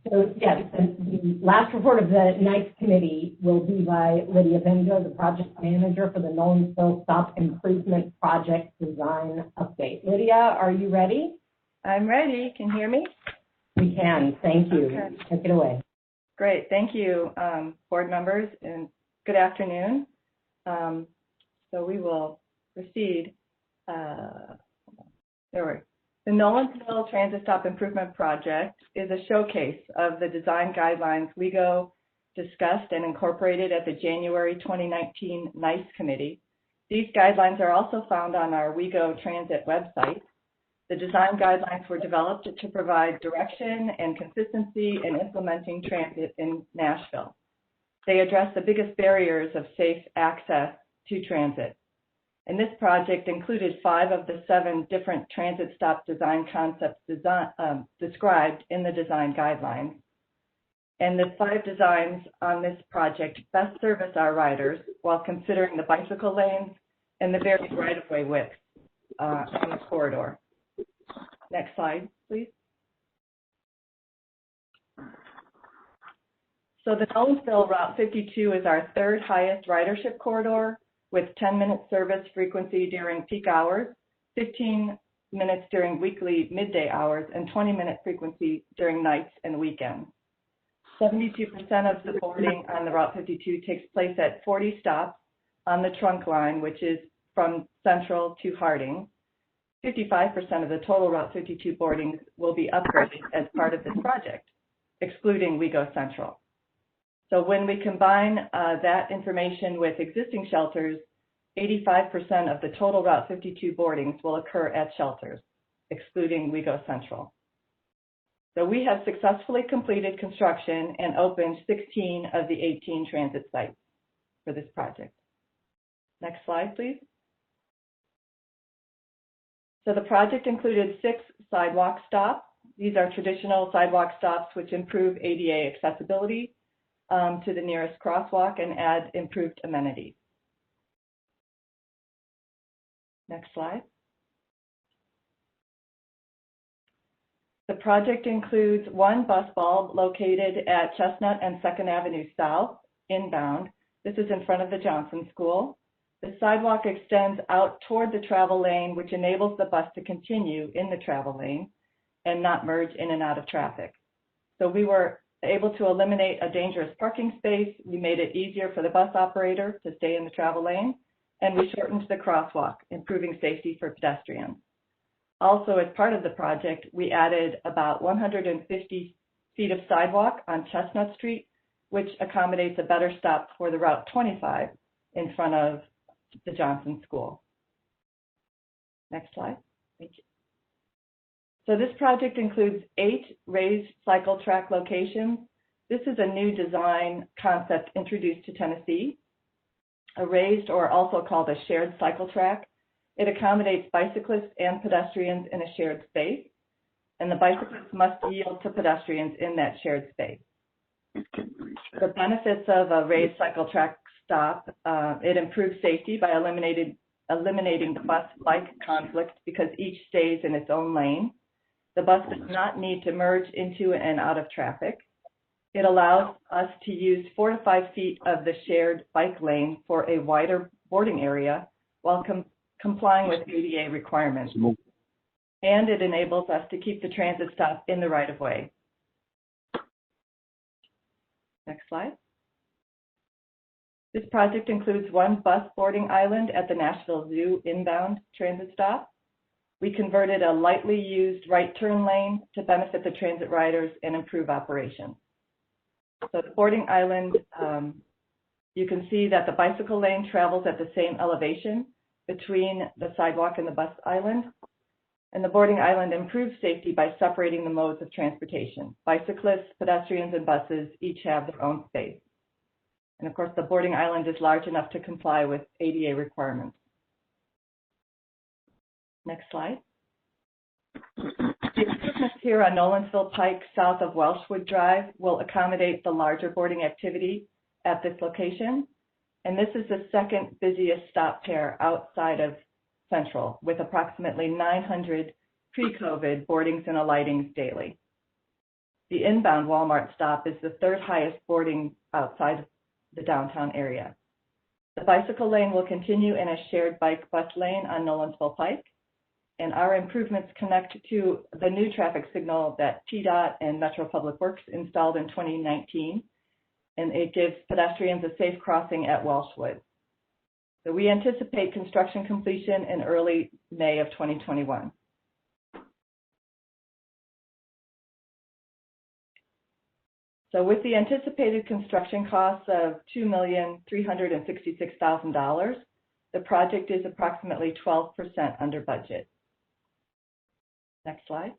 So yes, the last report of the Nights Committee will be by Lydia Benjo, the project manager for the Nolensville Stop Improvement Project Design Update. Lydia, are you ready? I'm ready. Can you hear me? We can. Thank you. Okay. Take it away. Great. Thank you, board members, and good afternoon. So we will proceed. The Nolensville Transit Stop Improvement Project is a showcase of the design guidelines WEGO discussed and incorporated at the January 2019 NICE Committee. These guidelines are also found on our WEGO Transit website. The design guidelines were developed to provide direction and consistency in implementing transit in Nashville. They address the biggest barriers of safe access to transit. And this project included 5 of the 7 different transit stop design concepts described in the design guidelines. And the 5 designs on this project best service our riders while considering the bicycle lanes and the varied right-of-way widths on the corridor. Next slide, please. So the Nolensville Route 52 is our third highest ridership corridor with 10-minute service frequency during peak hours, 15 minutes during weekly midday hours, and 20-minute frequency during nights and weekends. 72% of the boarding on the Route 52 takes place at 40 stops on the trunk line, which is from Central to Harding. 55% of the total Route 52 boardings will be upgraded as part of this project, excluding WeGo Central. So when we combine that information with existing shelters, 85% of the total Route 52 boardings will occur at shelters, excluding WeGo Central. So we have successfully completed construction and opened 16 of the 18 transit sites for this project. Next slide, please. So the project included 6 sidewalk stops. These are traditional sidewalk stops which improve ADA accessibility to the nearest crosswalk and add improved amenities. Next slide. The project includes 1 bus bulb located at Chestnut and 2nd Avenue South, inbound. This is in front of the Johnson School. The sidewalk extends out toward the travel lane, which enables the bus to continue in the travel lane and not merge in and out of traffic. So we were able to eliminate a dangerous parking space. We made it easier for the bus operator to stay in the travel lane, and we shortened the crosswalk, improving safety for pedestrians. Also, as part of the project, we added about 150 feet of sidewalk on Chestnut Street, which accommodates a better stop for the Route 25 in front of the Johnson School. Next slide. Thank you. So this project includes 8 raised cycle track locations. This is a new design concept introduced to Tennessee. A raised, or also called a shared cycle track. It accommodates bicyclists and pedestrians in a shared space, and the bicyclists must yield to pedestrians in that shared space. The benefits of a raised cycle track stop, it improves safety by eliminating the bus-bike conflict because each stays in its own lane. The bus does not need to merge into and out of traffic. It allows us to use 4 to 5 feet of the shared bike lane for a wider boarding area while complying with ADA requirements. And it enables us to keep the transit stop in the right-of-way. Next slide. This project includes 1 bus boarding island at the Nashville Zoo inbound transit stop. We converted a lightly used right turn lane to benefit the transit riders and improve operations. So the boarding island, you can see that the bicycle lane travels at the same elevation between the sidewalk and the bus island. And the boarding island improves safety by separating the modes of transportation. Bicyclists, pedestrians, and buses each have their own space. And of course, the boarding island is large enough to comply with ADA requirements. Next slide. The improvements here on Nolensville Pike south of Welshwood Drive will accommodate the larger boarding activity at this location. And this is the second busiest stop pair outside of Central, with approximately 900 pre-COVID boardings and alightings daily. The inbound Walmart stop is the 3rd highest boarding outside the downtown area. The bicycle lane will continue in a shared bike-bus lane on Nolensville Pike, and our improvements connect to the new traffic signal that TDOT and Metro Public Works installed in 2019, and it gives pedestrians a safe crossing at Welshwood. So we anticipate construction completion in early May of 2021. So with the anticipated construction costs of $2,366,000, the project is approximately 12% under budget. Next slide.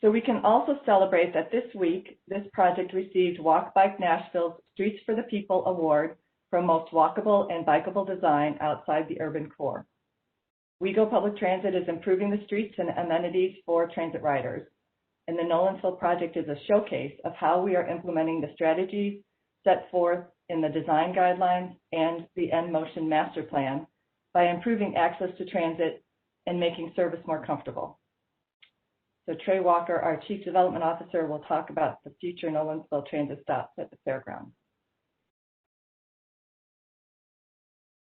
So we can also celebrate that this week, this project received Walk Bike Nashville's Streets for the People Award for most walkable and bikeable design outside the urban core. WeGo Public Transit is improving the streets and amenities for transit riders. And the Nolensville project is a showcase of how we are implementing the strategies set forth in the design guidelines and the N-Motion Master Plan by improving access to transit and making service more comfortable. So Trey Walker, our Chief Development Officer, will talk about the future Nolensville transit stops at the fairgrounds.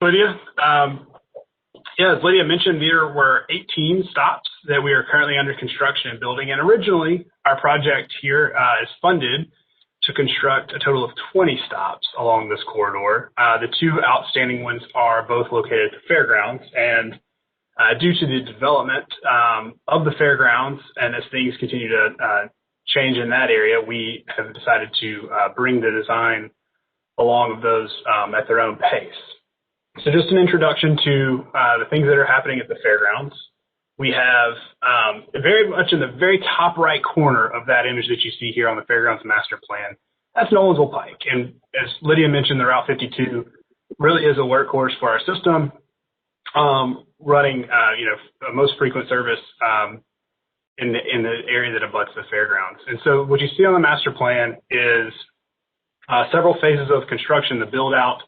Lydia, as Lydia mentioned, there were 18 stops that we are currently under construction and building. And originally, our project here is funded to construct a total of 20 stops along this corridor. The two outstanding ones are both located at the fairgrounds, and due to the development of the fairgrounds, and as things continue to change in that area, we have decided to bring the design along of those at their own pace. So just an introduction to the things that are happening at the fairgrounds. We have very much in the very top right corner of that image that you see here on the fairgrounds master plan, that's Nolensville Pike. And as Lydia mentioned, the Route 52 really is a workhorse for our system, running most frequent service in the area that abuts the fairgrounds. And so what you see on the master plan is several phases of construction, the build out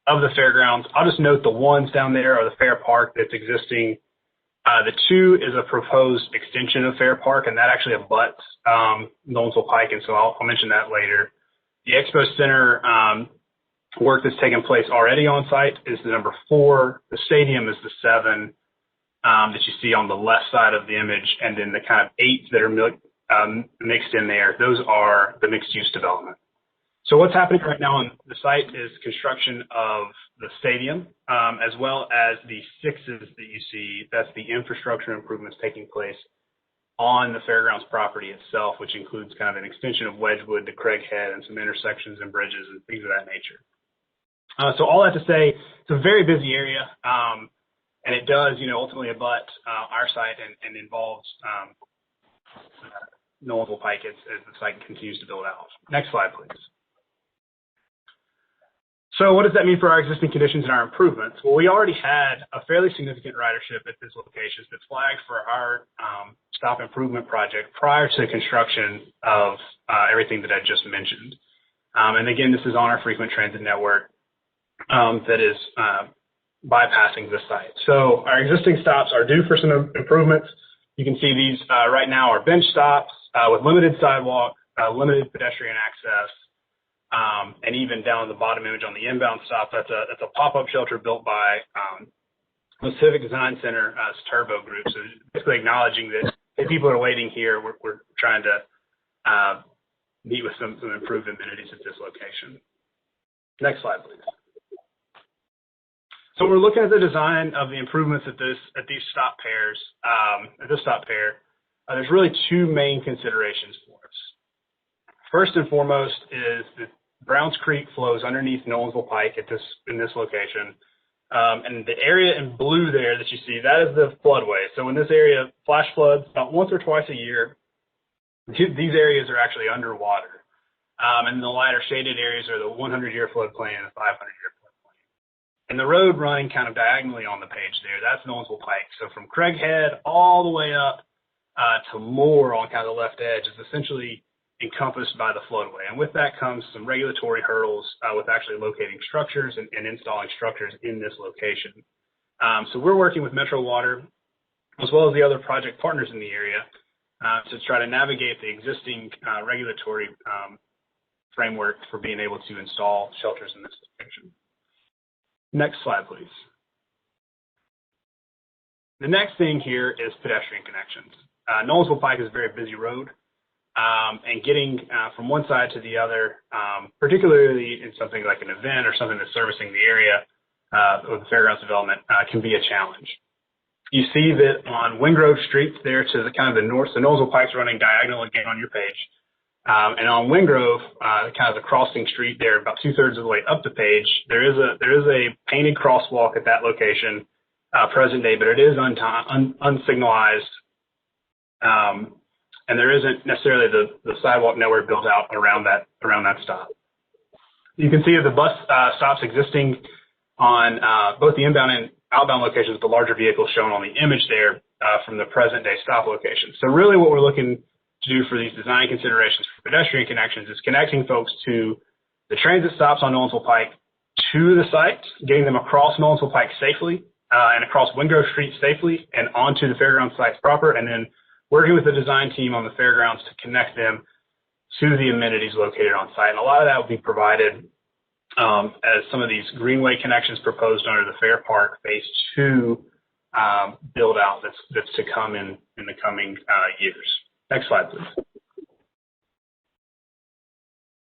of the fairgrounds. I'll just note the ones down there are the Fair Park that's existing. The two is a proposed extension of Fair Park, and that actually abuts Nolensville Pike, and so I'll mention that later. The Expo Center work that's taken place already on site is the number 4. The stadium is the 7 that you see on the left side of the image, and then the kind of 8 that are mixed in there, those are the mixed-use development. So what's happening right now on the site is construction of the stadium, as well as the 6s that you see. That's the infrastructure improvements taking place on the fairgrounds property itself, which includes kind of an extension of Wedgwood to Craighead and some intersections and bridges and things of that nature. So all that to say, it's a very busy area, and it does, ultimately abut our site and involves Nolensville Pike as the site continues to build out. Next slide, please. So what does that mean for our existing conditions and our improvements? Well, we already had a fairly significant ridership at this location that's flagged for our stop improvement project prior to the construction of everything that I just mentioned. And again, this is on our frequent transit network that is bypassing this site. So our existing stops are due for some improvements. You can see these right now are bench stops with limited sidewalk, limited pedestrian access, and even down the bottom image on the inbound stop, that's a pop-up shelter built by the Civic Design Center Turbo Group. So basically acknowledging that if people are waiting here, we're trying to meet with some improved amenities at this location. Next slide, please. So we're looking at the design of the improvements at these stop pairs. At this stop pair, there's really 2 main considerations for us. First and foremost is that Browns Creek flows underneath Nolensville Pike in this location. And the area in blue there that you see, that is the floodway. So in this area, flash floods about once or twice a year. These areas are actually underwater. And the lighter shaded areas are the 100-year floodplain and the 500-year floodplain. And the road running kind of diagonally on the page there, that's Nolensville Pike. So from Craighead all the way up to Moore on kind of the left edge is essentially encompassed by the floodway. And with that comes some regulatory hurdles with actually locating structures and installing structures in this location. So we're working with Metro Water as well as the other project partners in the area to try to navigate the existing regulatory framework for being able to install shelters in this location. Next slide, please. The next thing here is pedestrian connections. Nolensville Pike is a very busy road. And getting from one side to the other, particularly in something like an event or something that's servicing the area with the fairgrounds development, can be a challenge. You see that on Wingrove Street there to the kind of the north, the Nolensville Pike's running diagonal again on your page. And on Wingrove, kind of the crossing street there, about 2/3 of the way up the page, there is a painted crosswalk at that location present day, but it is unsignalized. And there isn't necessarily the sidewalk network built out around that stop. You can see the bus stops existing on both the inbound and outbound locations with the larger vehicles shown on the image there from the present day stop location. So really what we're looking to do for these design considerations for pedestrian connections is connecting folks to the transit stops on Nolensville Pike to the site, getting them across Nolensville Pike safely, and across Wingrove Street safely and onto the fairgrounds sites proper, and then working with the design team on the fairgrounds to connect them to the amenities located on site. And a lot of that will be provided as some of these greenway connections proposed under the Fair Park Phase 2 build out that's to come in the coming years. Next slide, please.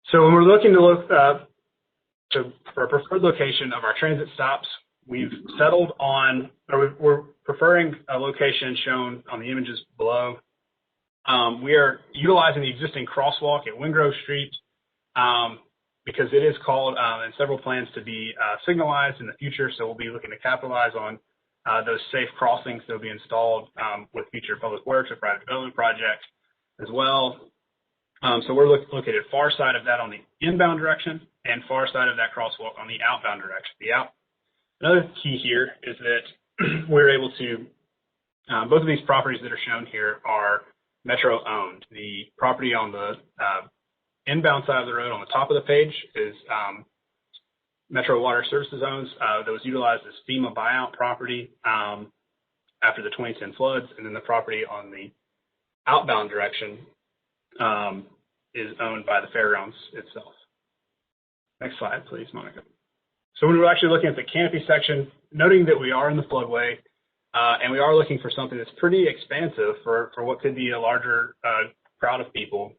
So when we're looking for a preferred location of our transit stops, we've settled on, or we're preferring a location shown on the images below. We are utilizing the existing crosswalk at Wingrove Street because it is called in several plans to be signalized in the future. So we'll be looking to capitalize on those safe crossings that will be installed with future public works or private development projects as well. So we're located far side of that on the inbound direction and far side of that crosswalk on the outbound direction. Another key here is that we're able to, both of these properties that are shown here are Metro owned. The property on the inbound side of the road on the top of the page is Metro Water Services owns, that was utilized as FEMA buyout property after the 2010 floods, and then the property on the outbound direction is owned by the fairgrounds itself. Next slide, please, Monica. So when we're actually looking at the canopy section, noting that we are in the floodway, and we are looking for something that's pretty expansive for what could be a larger crowd of people,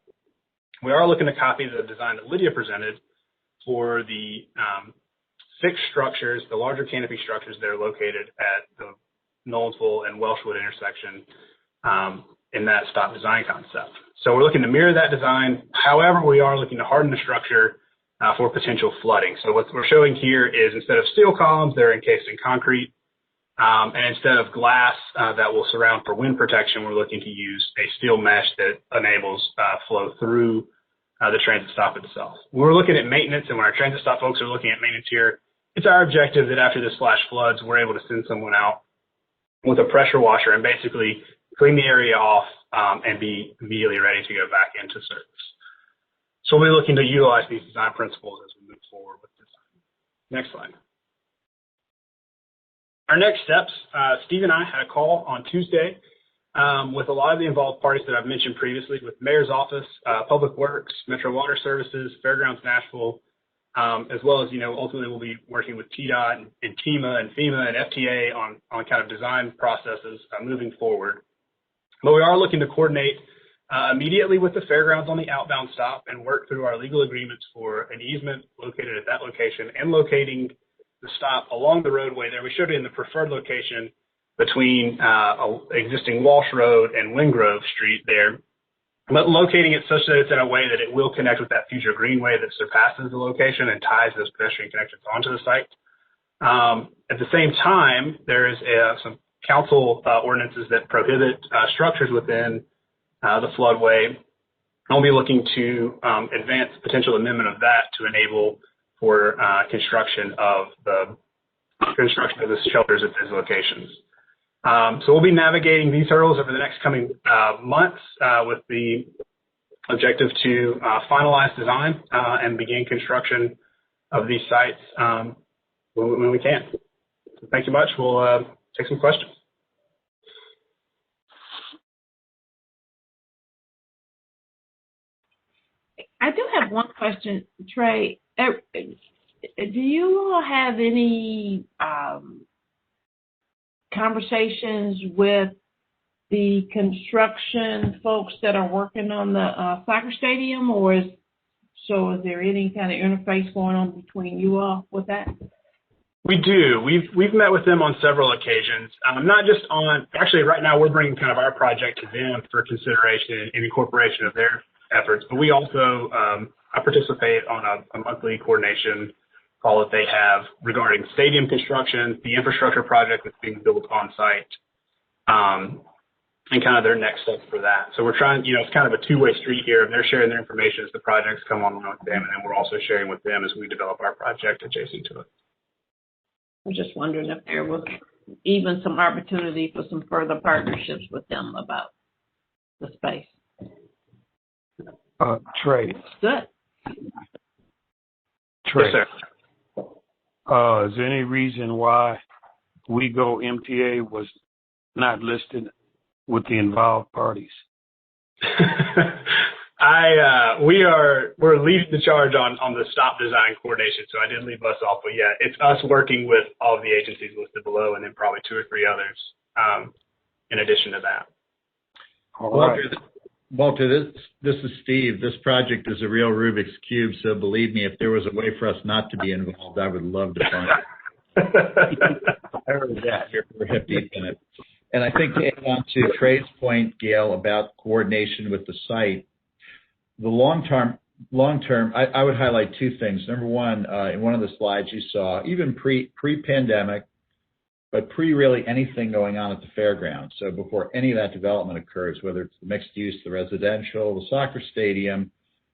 we are looking to copy the design that Lydia presented for the 6 structures, the larger canopy structures that are located at the Knowlesville and Welshwood intersection in that stop design concept. So we're looking to mirror that design. However, we are looking to harden the structure for potential flooding. So what we're showing here is instead of steel columns, they're encased in concrete. And instead of glass that will surround for wind protection, we're looking to use a steel mesh that enables flow through the transit stop itself. When we're looking at maintenance, and when our transit stop folks are looking at maintenance here, it's our objective that after this flash floods, we're able to send someone out with a pressure washer and basically clean the area off and be immediately ready to go back into service. So we'll be looking to utilize these design principles as we move forward with design. Next slide. Our next steps, Steve and I had a call on Tuesday with a lot of the involved parties that I've mentioned previously, with Mayor's Office, Public Works, Metro Water Services, Fairgrounds Nashville, as well as, ultimately we'll be working with TDOT and TEMA and FEMA and FTA on kind of design processes moving forward. But we are looking to coordinate immediately with the fairgrounds on the outbound stop and work through our legal agreements for an easement located at that location and locating the stop along the roadway there. We showed it in the preferred location between existing Walsh Road and Wingrove Street there, but locating it such that it's in a way that it will connect with that future greenway that surpasses the location and ties those pedestrian connections onto the site. At the same time, there is some council ordinances that prohibit structures within the floodway. I'll be looking to advance potential amendment of that to enable for construction of the shelters at these locations. So we'll be navigating these hurdles over the next coming months with the objective to finalize design and begin construction of these sites when we can. So thank you much. We'll take some questions. I do have one question, Trey. Do you all have any conversations with the construction folks that are working on the soccer stadium, or is there any kind of interface going on between you all with that? We do. We've met with them on several occasions. Not just on, actually right now we're bringing kind of our project to them for consideration and incorporation of their efforts, but we also I participate on a monthly coordination call that they have regarding stadium construction, the infrastructure project that's being built on site, and kind of their next steps for that. So we're trying, it's kind of a two-way street here. They're sharing their information as the projects come on with them, and then we're also sharing with them as we develop our project adjacent to it. I was just wondering if there was even some opportunity for some further partnerships with them about the space. Trey. Good. Trey. Yes, sir. Is there any reason why WeGo MTA was not listed with the involved parties? We're leading the charge on the stop design coordination, so I didn't leave us off, but yeah, it's us working with all of the agencies listed below, and then probably 2 or 3 others in addition to that. Walter, this is Steve. This project is a real Rubik's Cube, so believe me, if there was a way for us not to be involved, I would love to find it. I heard that. We're hip deep in it. And I think to add on to Trey's point, Gail, about coordination with the site, the long term, I would highlight 2 things. Number one, in one of the slides you saw, even pre-pandemic, but really anything going on at the fairgrounds. So before any of that development occurs, whether it's the mixed use, the residential, the soccer stadium,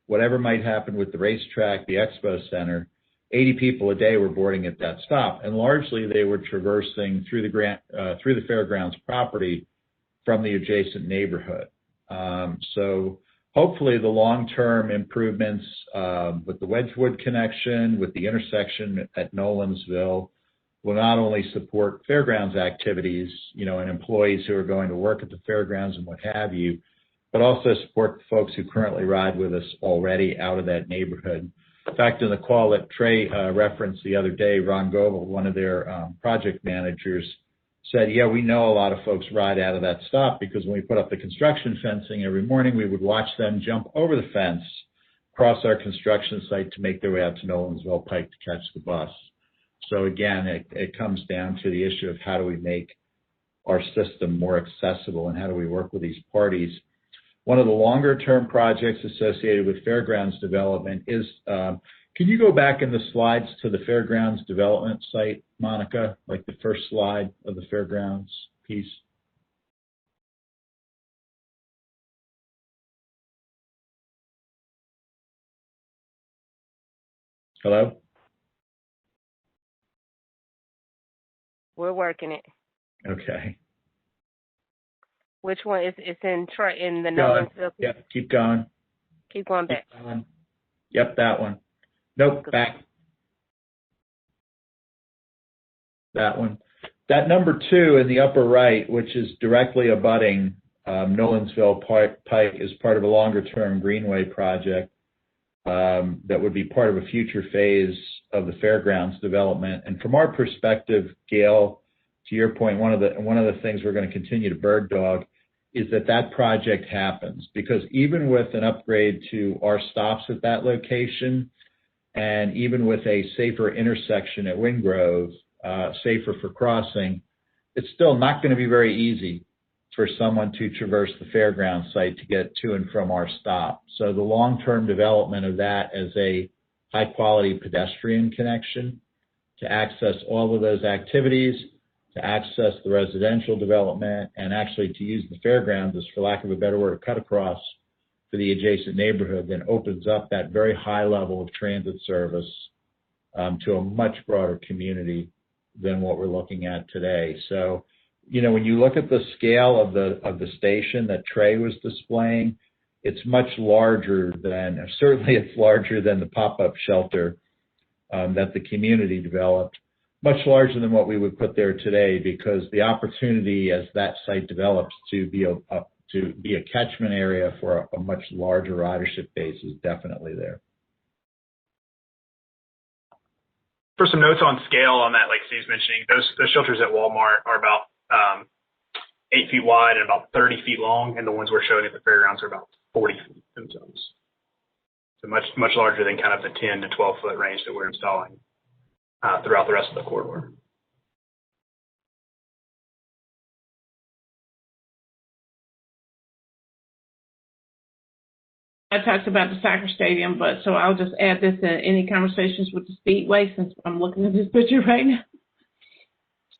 whatever might happen with the racetrack, the expo center, 80 people a day were boarding at that stop, and largely they were traversing through the fairgrounds property from the adjacent neighborhood. So hopefully the long-term improvements with the Wedgwood connection, with the intersection at Nolansville, will not only support fairgrounds activities, and employees who are going to work at the fairgrounds and what have you, but also support the folks who currently ride with us already out of that neighborhood. In fact, in the call that Trey referenced the other day, Ron Goebel, one of their project managers, said, yeah, we know a lot of folks ride out of that stop because when we put up the construction fencing every morning, we would watch them jump over the fence, cross our construction site to make their way out to Nolansville Pike to catch the bus. So again, it comes down to the issue of how do we make our system more accessible and how do we work with these parties. One of the longer term projects associated with fairgrounds development is, can you go back in the slides to the fairgrounds development site, Monica, like the first slide of the fairgrounds piece? Hello? We're working it. Okay. Which one is in the Nolansville? Yep, keep going. Keep going back. Keep going. Yep, that one. Nope, back. That one. That number 2 in the upper right, which is directly abutting Nolansville Pike, is part of a longer-term greenway project that would be part of a future phase of the fairgrounds development. And from our perspective, Gail, to your point, one of the things we're going to continue to bird dog is that project happens, because even with an upgrade to our stops at that location, and even with a safer intersection at Wingrove, safer for crossing, it's still not going to be very easy for someone to traverse the fairground site to get to and from our stop. So the long-term development of that as a high-quality pedestrian connection to access all of those activities, to access the residential development, and actually to use the fairgrounds as, for lack of a better word, a cut across for the adjacent neighborhood, then opens up that very high level of transit service to a much broader community than what we're looking at today. So, when you look at the scale of the station that Trey was displaying, it's much larger than, certainly it's larger than the pop-up shelter that the community developed, much larger than what we would put there today, because the opportunity as that site develops to be a catchment area for a much larger ridership base is definitely there. For some notes on scale on that, like Steve's mentioning, those shelters at Walmart are about 8 feet wide and about 30 feet long, and the ones we're showing at the fairgrounds are about 40 feet themselves. So much larger than kind of the 10 to 12 foot range that we're installing throughout the rest of the corridor. I talked about the soccer stadium, but so I'll just add this in any conversations with the Speedway, since I'm looking at this picture right now.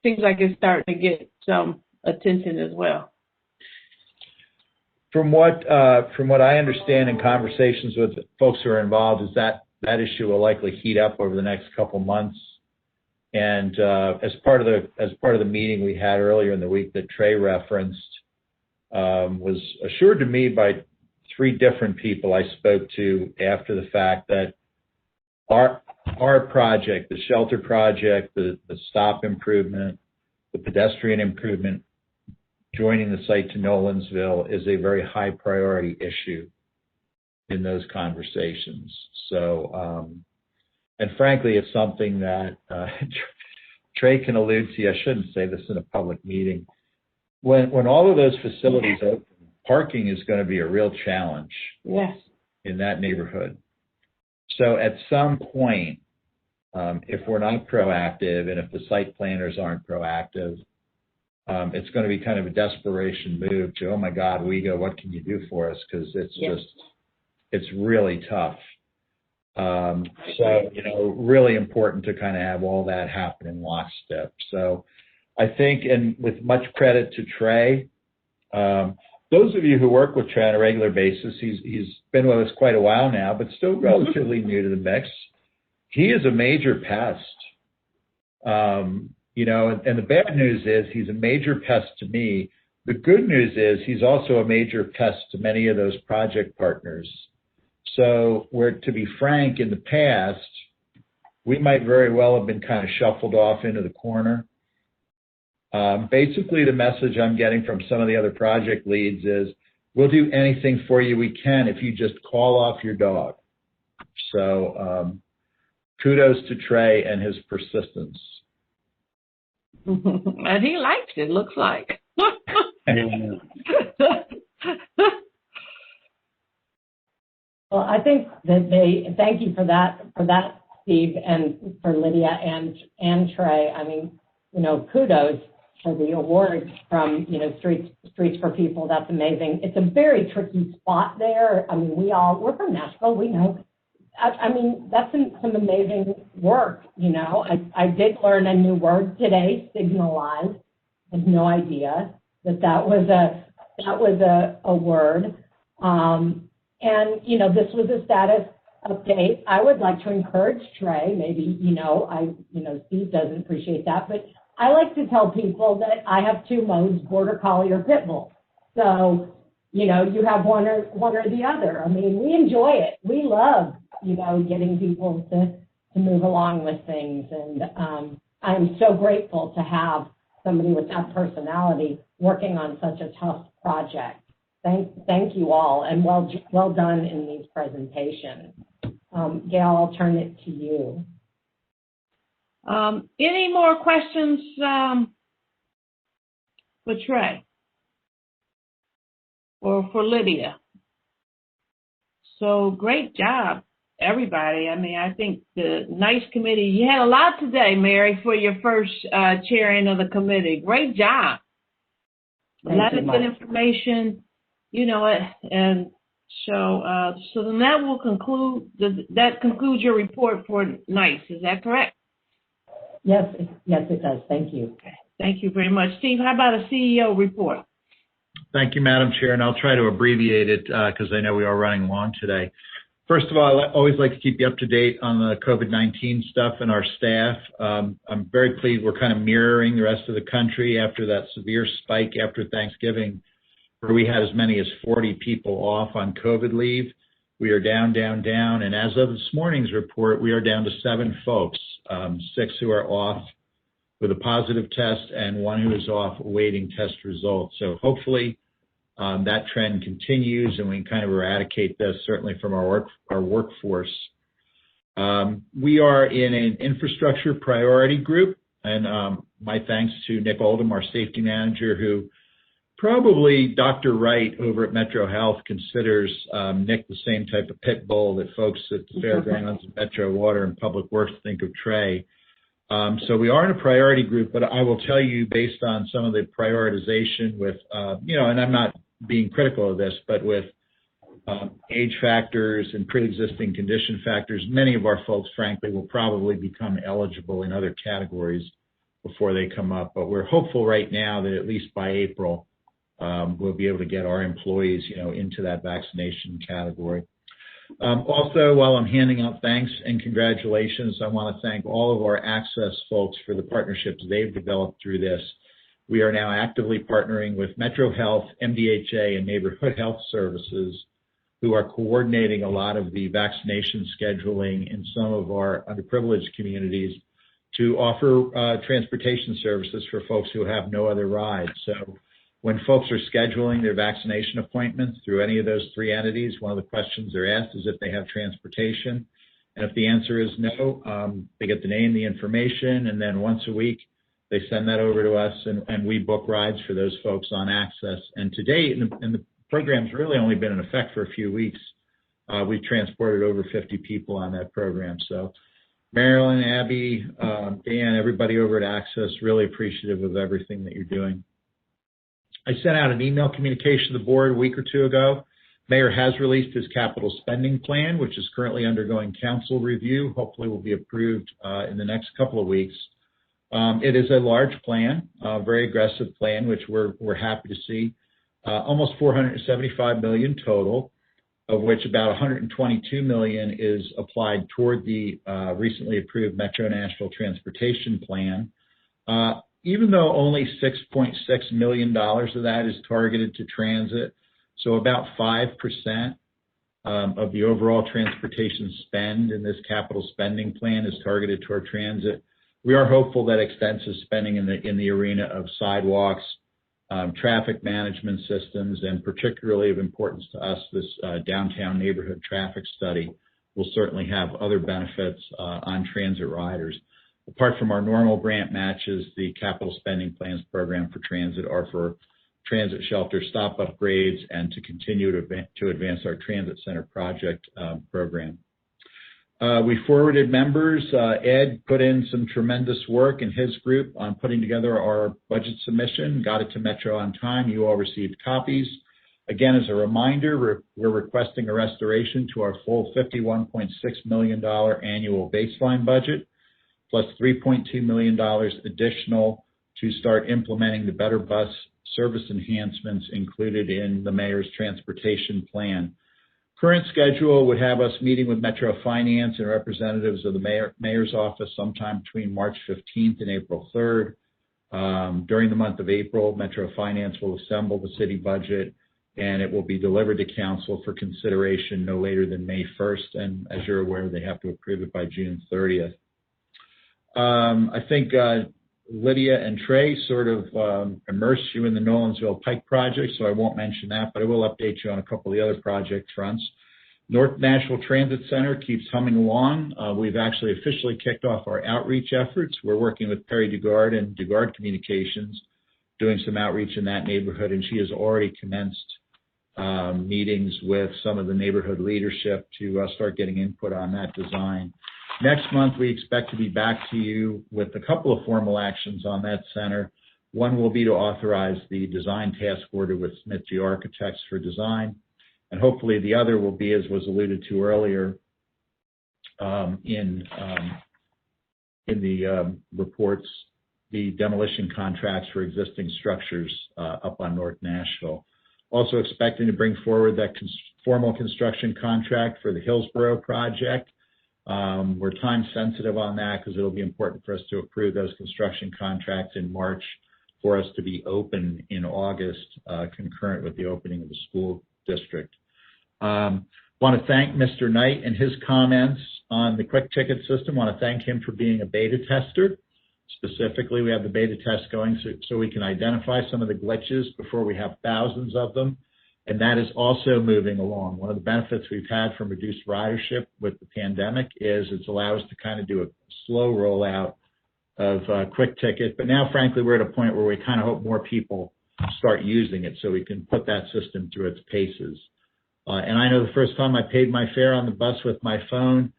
Seems like it's starting to get some attention as well. From what I understand in conversations with folks who are involved, is that issue will likely heat up over the next couple months. And as part of the meeting we had earlier in the week that Trey referenced, was assured to me by 3 different people I spoke to after the fact that our project, the shelter project, the stop improvement, the pedestrian improvement, joining the site to Nolensville is a very high priority issue in those conversations. So, and frankly, it's something that Trey can allude to. I shouldn't say this in a public meeting. When all of those facilities open, parking is going to be a real challenge. Yes. In that neighborhood. So at some point, if we're not proactive and if the site planners aren't proactive, it's going to be kind of a desperation move to, oh my God, WEGO, what can you do for us? Because it's it's really tough. So, really important to kind of have all that happen in lockstep. So I think, and with much credit to Trey, those of you who work with Trey on a regular basis, he's been with us quite a while now, but still relatively new to the mix. He is a major pest. And the bad news is he's a major pest to me. The good news is he's also a major pest to many of those project partners. So to be frank, in the past, we might very well have been kind of shuffled off into the corner. Basically, the message I'm getting from some of the other project leads is, we'll do anything for you we can if you just call off your dog. So kudos to Trey and his persistence. And he likes it, looks like. Well, I think that thank you for that, Steve, and for Lydia and Trey. I mean, kudos for the award from, Streets for People. That's amazing. It's a very tricky spot there. I mean, we're from Nashville. We know. I mean, that's some amazing work, I did learn a new word today, signalize. I had no idea that was a word. And, this was a status update. I would like to encourage Trey, maybe, Steve doesn't appreciate that, but I like to tell people that I have two modes, Border Collie or Pit Bull. So, you have one or the other. I mean, we enjoy it. We love, getting people to move along with things. And I'm so grateful to have somebody with that personality working on such a tough project. Thank you all, and well done in these presentations. Gail, I'll turn it to you. Any more questions for Trey or for Lydia? So great job, everybody. I mean, I think the NICE committee, you had a lot today, Mary, for your first chairing of the committee. Great job. A lot of good information, and so then that will conclude, that concludes your report for NICE. Is that correct? Yes, it does. Thank you. Okay. Thank you very much. Steve, how about a CEO report? Thank you, Madam Chair, and I'll try to abbreviate it because I know we are running long today. First of all, I always like to keep you up to date on the COVID-19 stuff and our staff. I'm very pleased we're kind of mirroring the rest of the country after that severe spike after Thanksgiving, where we had as many as 40 people off on COVID leave. We are down, and as of this morning's report, we are down to 7 folks, 6 who are off with a positive test and 1 who is off awaiting test results. So hopefully that trend continues and we can kind of eradicate this, certainly from our workforce. We are in an infrastructure priority group, and my thanks to Nick Oldham, our safety manager, who probably Dr. Wright over at Metro Health considers Nick the same type of pit bull that folks at the Fairgrounds, Metro Water, and Public Works think of Trey. So we are in a priority group, but I will tell you, based on some of the prioritization with, and I'm not being critical of this, but with age factors and pre-existing condition factors, many of our folks, frankly, will probably become eligible in other categories before they come up. But we're hopeful right now that at least by April, we'll be able to get our employees, into that vaccination category. Also, while I'm handing out thanks and congratulations, I want to thank all of our access folks for the partnerships they've developed through this. We are now actively partnering with Metro Health, MDHA, and Neighborhood Health Services, who are coordinating a lot of the vaccination scheduling in some of our underprivileged communities to offer transportation services for folks who have no other rides. So when folks are scheduling their vaccination appointments through any of those three entities, one of the questions they're asked is if they have transportation. And if the answer is no, they get the name, the information, and then once a week, they send that over to us, and we book rides for those folks on Access. And to date, and the program's really only been in effect for a few weeks, we've transported over 50 people on that program. So Marilyn, Abby, Dan, everybody over at Access, really appreciative of everything that you're doing. I sent out an email communication to the board a week or two ago. Mayor has released his capital spending plan, which is currently undergoing council review. Hopefully will be approved in the next couple of weeks. It is a large plan, a very aggressive plan, which we're happy to see. Almost $475 million total, of which about $122 million is applied toward the recently approved Metro Nashville Transportation Plan. Even though only $6.6 million of that is targeted to transit, so about 5% of the overall transportation spend in this capital spending plan is targeted toward transit. We are hopeful that extensive spending in the arena of sidewalks, traffic management systems, and particularly of importance to us, this downtown neighborhood traffic study will certainly have other benefits on transit riders. Apart from our normal grant matches, the capital spending plans program for transit are for transit shelter stop upgrades and to continue to advance our transit center project program. We forwarded members. Ed put in some tremendous work in his group on putting together our budget submission, got it to Metro on time. You all received copies. Again, as a reminder, we're requesting a restoration to our full $51.6 million annual baseline budget, plus $3.2 million additional to start implementing the Better Bus service enhancements included in the mayor's transportation plan. Current schedule would have us meeting with Metro Finance and representatives of the mayor's office sometime between March 15th and April 3rd. During the month of April, Metro Finance will assemble the city budget, and it will be delivered to council for consideration no later than May 1st. And as you're aware, they have to approve it by June 30th. I think Lydia and Trey sort of immersed you in the Nolensville Pike project, so I won't mention that, but I will update you on a couple of the other project fronts. North Nashville Transit Center keeps humming along. We've actually officially kicked off our outreach efforts. We're working with Perry Dugard and Dugard Communications, doing some outreach in that neighborhood, and she has already commenced meetings with some of the neighborhood leadership to start getting input on that design. Next month, we expect to be back to you with a couple of formal actions on that center. One will be to authorize the design task order with Smith G. Architects for design. And hopefully the other will be, as was alluded to earlier in the reports, the demolition contracts for existing structures up on North Nashville. Also expecting to bring forward that formal construction contract for the Hillsborough project. We're time sensitive on that because it'll be important for us to approve those construction contracts in March for us to be open in August, concurrent with the opening of the school district. Want to thank Mr. Knight and his comments on the quick ticket system. Want to thank him for being a beta tester. Specifically, we have the beta test going so we can identify some of the glitches before we have thousands of them. And that is also moving along. One of the benefits we've had from reduced ridership with the pandemic is it's allowed us to kind of do a slow rollout of quick ticket. But now, frankly, we're at a point where we kind of hope more people start using it so we can put that system through its paces. And I know the first time I paid my fare on the bus with my phone,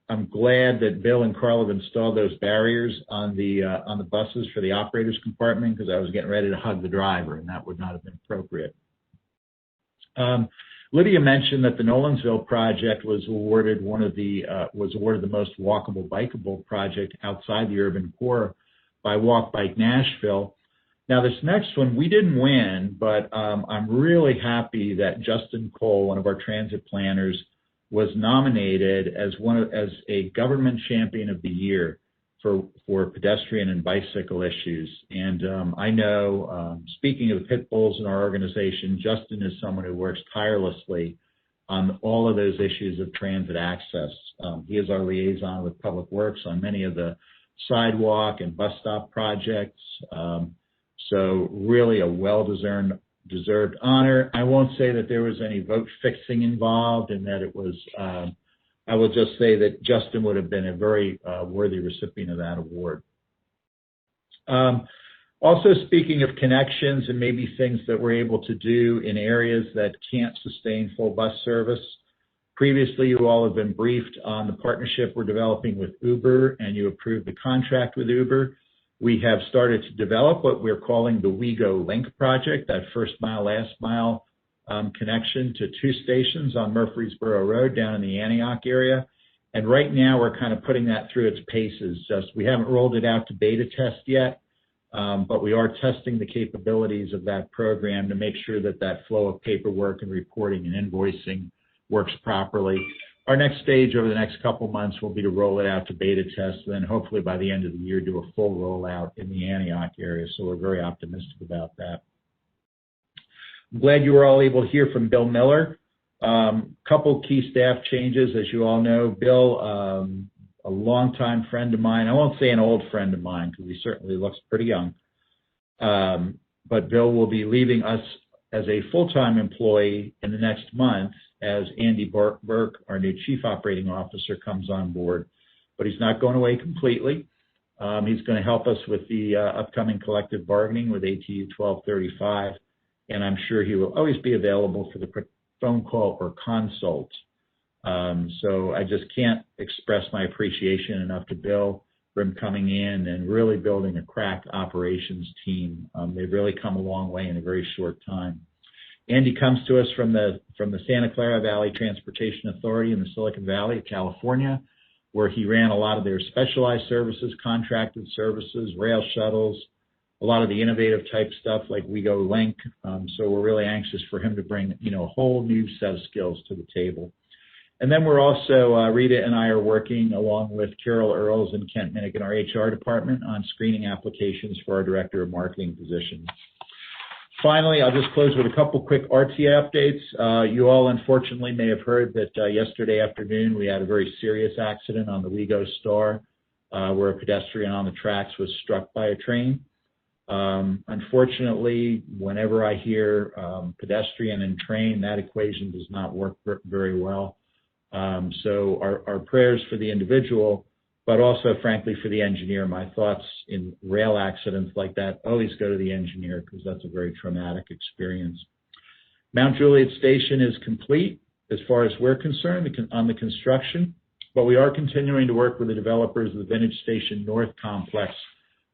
I'm glad that Bill and Carl have installed those barriers on the buses for the operators compartment, because I was getting ready to hug the driver, and that would not have been appropriate. Lydia mentioned that the Nolensville project was awarded the most walkable, bikeable project outside the urban core by Walk Bike Nashville. Now, this next one, we didn't win, but I'm really happy that Justin Cole, one of our transit planners, was nominated as a government champion of the year for pedestrian and bicycle issues. And I know, speaking of the pit bulls in our organization, Justin is someone who works tirelessly on all of those issues of transit access. He is our liaison with Public Works on many of the sidewalk and bus stop projects. So really a well-deserved honor. I won't say that there was any vote fixing involved and that it was, I will just say that Justin would have been a very worthy recipient of that award. Also, speaking of connections and maybe things that we're able to do in areas that can't sustain full bus service, previously you all have been briefed on the partnership we're developing with Uber, and you approved the contract with Uber. We have started to develop what we're calling the WeGo Link project, that first mile, last mile connection to 2 stations on Murfreesboro Road down in the Antioch area. And right now we're kind of putting that through its paces. Just we haven't rolled it out to beta test yet. But we are testing the capabilities of that program to make sure that that flow of paperwork and reporting and invoicing works properly. Our next stage over the next couple months will be to roll it out to beta test, and then hopefully by the end of the year do a full rollout in the Antioch area. So we're very optimistic about that. I'm glad you were all able to hear from Bill Miller. Couple key staff changes, as you all know. Bill, a longtime friend of mine. I won't say an old friend of mine because he certainly looks pretty young. But Bill will be leaving us as a full-time employee in the next month as Andy Burke, our new Chief Operating Officer, comes on board. But he's not going away completely. He's going to help us with the upcoming collective bargaining with ATU 1235. And I'm sure he will always be available for the phone call or consult. So I just can't express my appreciation enough to Bill for him coming in and really building a crack operations team. They've really come a long way in a very short time. Andy comes to us from the Santa Clara Valley Transportation Authority in the Silicon Valley of California, where he ran a lot of their specialized services, contracted services, rail shuttles, a lot of the innovative type stuff like WeGo Link. So we're really anxious for him to bring, a whole new set of skills to the table. And then we're also, Rita and I are working along with Carol Earls and Kent Minnick in our HR department on screening applications for our Director of Marketing position. Finally, I'll just close with a couple quick RTA updates. You all unfortunately may have heard that yesterday afternoon we had a very serious accident on the WeGo Star where a pedestrian on the tracks was struck by a train. Unfortunately, whenever I hear pedestrian and train, that equation does not work very well. So our prayers for the individual, but also, frankly, for the engineer. My thoughts in rail accidents like that always go to the engineer because that's a very traumatic experience. Mount Juliet Station is complete as far as we're concerned on the construction, but we are continuing to work with the developers of the Vintage Station North complex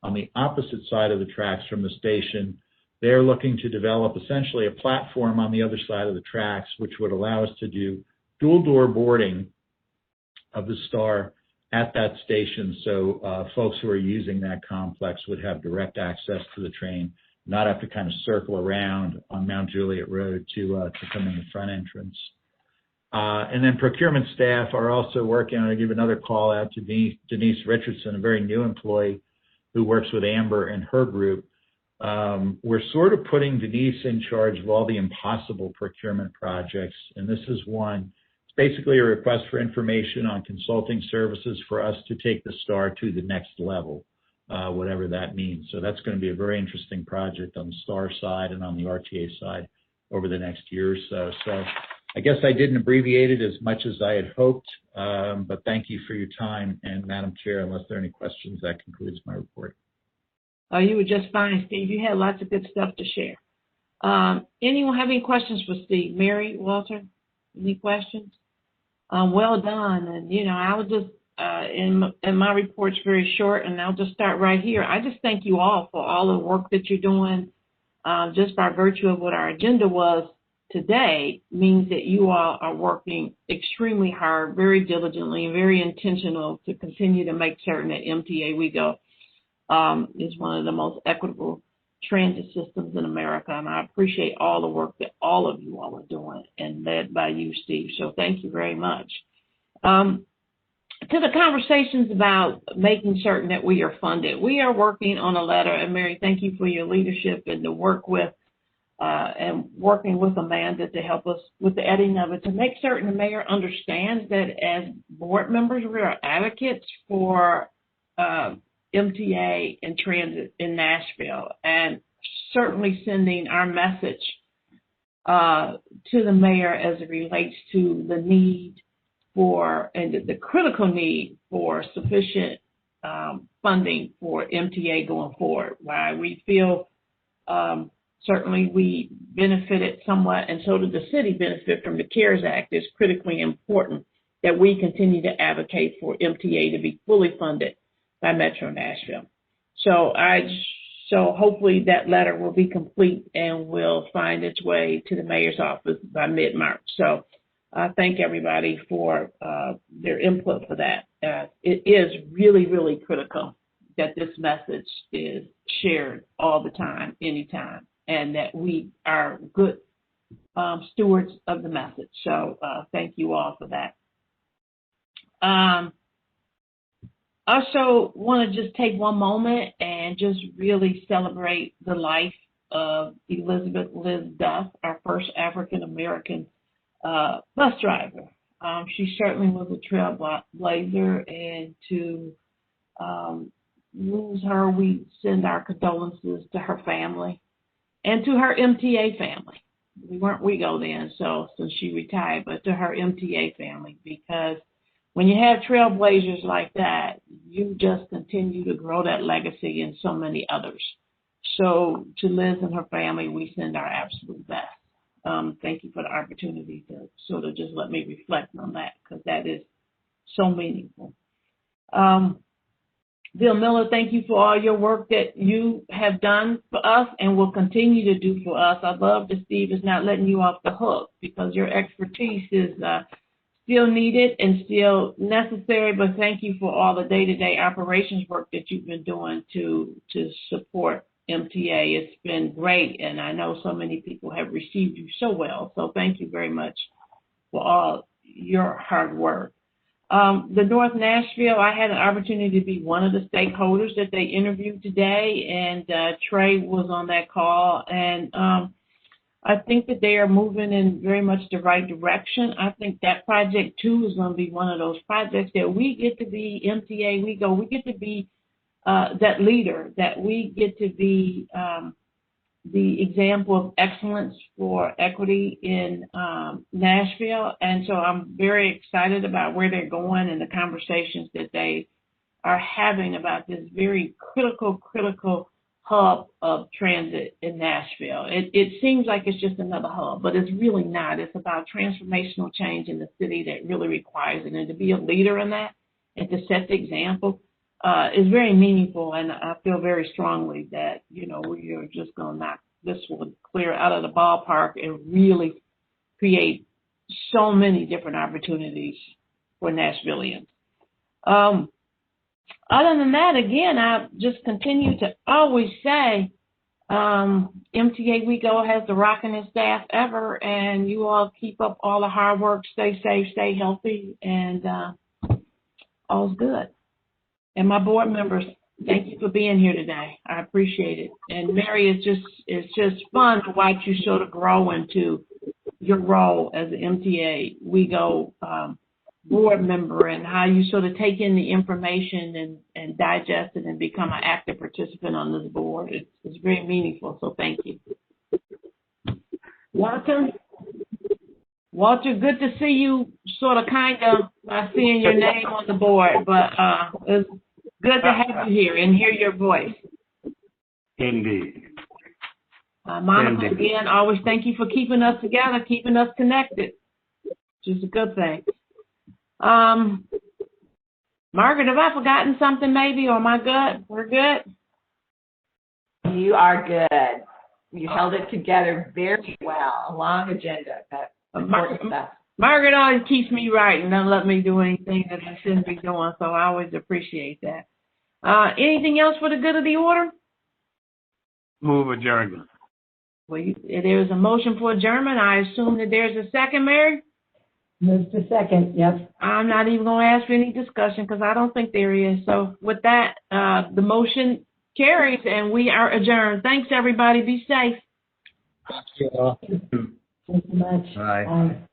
on the opposite side of the tracks from the station. They're looking to develop essentially a platform on the other side of the tracks, which would allow us to do dual door boarding of the Star at that station, so folks who are using that complex would have direct access to the train, not have to kind of circle around on Mount Juliet Road to come in the front entrance. And then procurement staff are also working. I'm going to give another call out to Denise Richardson, a very new employee who works with Amber and her group. We're sort of putting Denise in charge of all the impossible procurement projects, and this is one. Basically a request for information on consulting services for us to take the Star to the next level, whatever that means. So that's going to be a very interesting project on the Star side and on the RTA side over the next year or so. So I guess I didn't abbreviate it as much as I had hoped, but thank you for your time. And Madam Chair, unless there are any questions, that concludes my report. Oh, you were just fine, Steve. You had lots of good stuff to share. Anyone have any questions for Steve? Mary, Walter, any questions? Well done. And, I'll just, and my report's very short, and I'll just start right here. I just thank you all for all the work that you're doing. Just by virtue of what our agenda was today means that you all are working extremely hard, very diligently, and very intentional to continue to make certain that MTA WeGo is one of the most equitable transit systems in America, and I appreciate all the work that all of you all are doing, and led by you, Steve. So thank you very much. To the conversations about making certain that we are funded, we are working on a letter, and Mary, thank you for your leadership and to work with and working with Amanda to help us with the editing of it to make certain the mayor understands that as board members, we are advocates for MTA and transit in Nashville, and certainly sending our message to the mayor as it relates to the need for and the critical need for sufficient funding for MTA going forward. Why we feel certainly we benefited somewhat, and so did the city benefit from the CARES Act. It's critically important that we continue to advocate for MTA to be fully funded by Metro Nashville. So hopefully that letter will be complete and will find its way to the mayor's office by mid-March. So I thank everybody for their input for that. It is really, really critical that this message is shared all the time, anytime, and that we are good stewards of the message. So thank you all for that. Also want to just take one moment and just really celebrate the life of Elizabeth Liz Duff, our first African-American bus driver. She certainly was a trailblazer, and to lose her, we send our condolences to her family and to her MTA family. We weren't WeGo then, so she retired, but to her MTA family, because when you have trailblazers like that, you just continue to grow that legacy in so many others. So to Liz and her family, we send our absolute best. Thank you for the opportunity to sort of just let me reflect on that, because that is so meaningful. Bill Miller, thank you for all your work that you have done for us and will continue to do for us. I love that Steve is not letting you off the hook, because your expertise is still needed and still necessary, but thank you for all the day-to-day operations work that you've been doing to support MTA. It's been great, and I know so many people have received you so well, so thank you very much for all your hard work. The North Nashville, I had an opportunity to be one of the stakeholders that they interviewed today, and Trey was on that call, and I think that they are moving in very much the right direction. I think that project, too, is going to be one of those projects that we get to be MTA, we get to be that leader, that we get to be the example of excellence for equity in Nashville. And so I'm very excited about where they're going and the conversations that they are having about this very critical hub of transit in Nashville. It seems like it's just another hub, but it's really not. It's about transformational change in the city that really requires it. And to be a leader in that and to set the example is very meaningful. And I feel very strongly that, we are just going to knock this one clear out of the ballpark and really create so many different opportunities for Nashvillians. Other than that, again, I just continue to always say MTA WeGo has the rockinest staff ever, and you all keep up all the hard work, stay safe, stay healthy, and all's good. And my board members, thank you for being here today. I appreciate it. And Mary, it's just fun to watch you sort of grow into your role as an MTA WeGo board member, and how you sort of take in the information and digest it and become an active participant on this board. It's very meaningful, so thank you. Walter, good to see you sort of kind of by seeing your name on the board, but it's good to have you here and hear your voice. Indeed. Monica, again, always thank you for keeping us together, keeping us connected, which is a good thing. Margaret, have I forgotten something maybe, or am I good? We're good? You are good. You held it together very well. A long agenda. That's important stuff. Margaret always keeps me right and doesn't let me do anything that I shouldn't be doing, so I always appreciate that. Anything else for the good of the order? Move adjournment. Well, there's a motion for adjournment. I assume that there's a second, Mary? Move to second, yes. I'm not even going to ask for any discussion because I don't think there is. So with that, the motion carries and we are adjourned. Thanks, everybody. Be safe. Thank you much. Bye. Bye.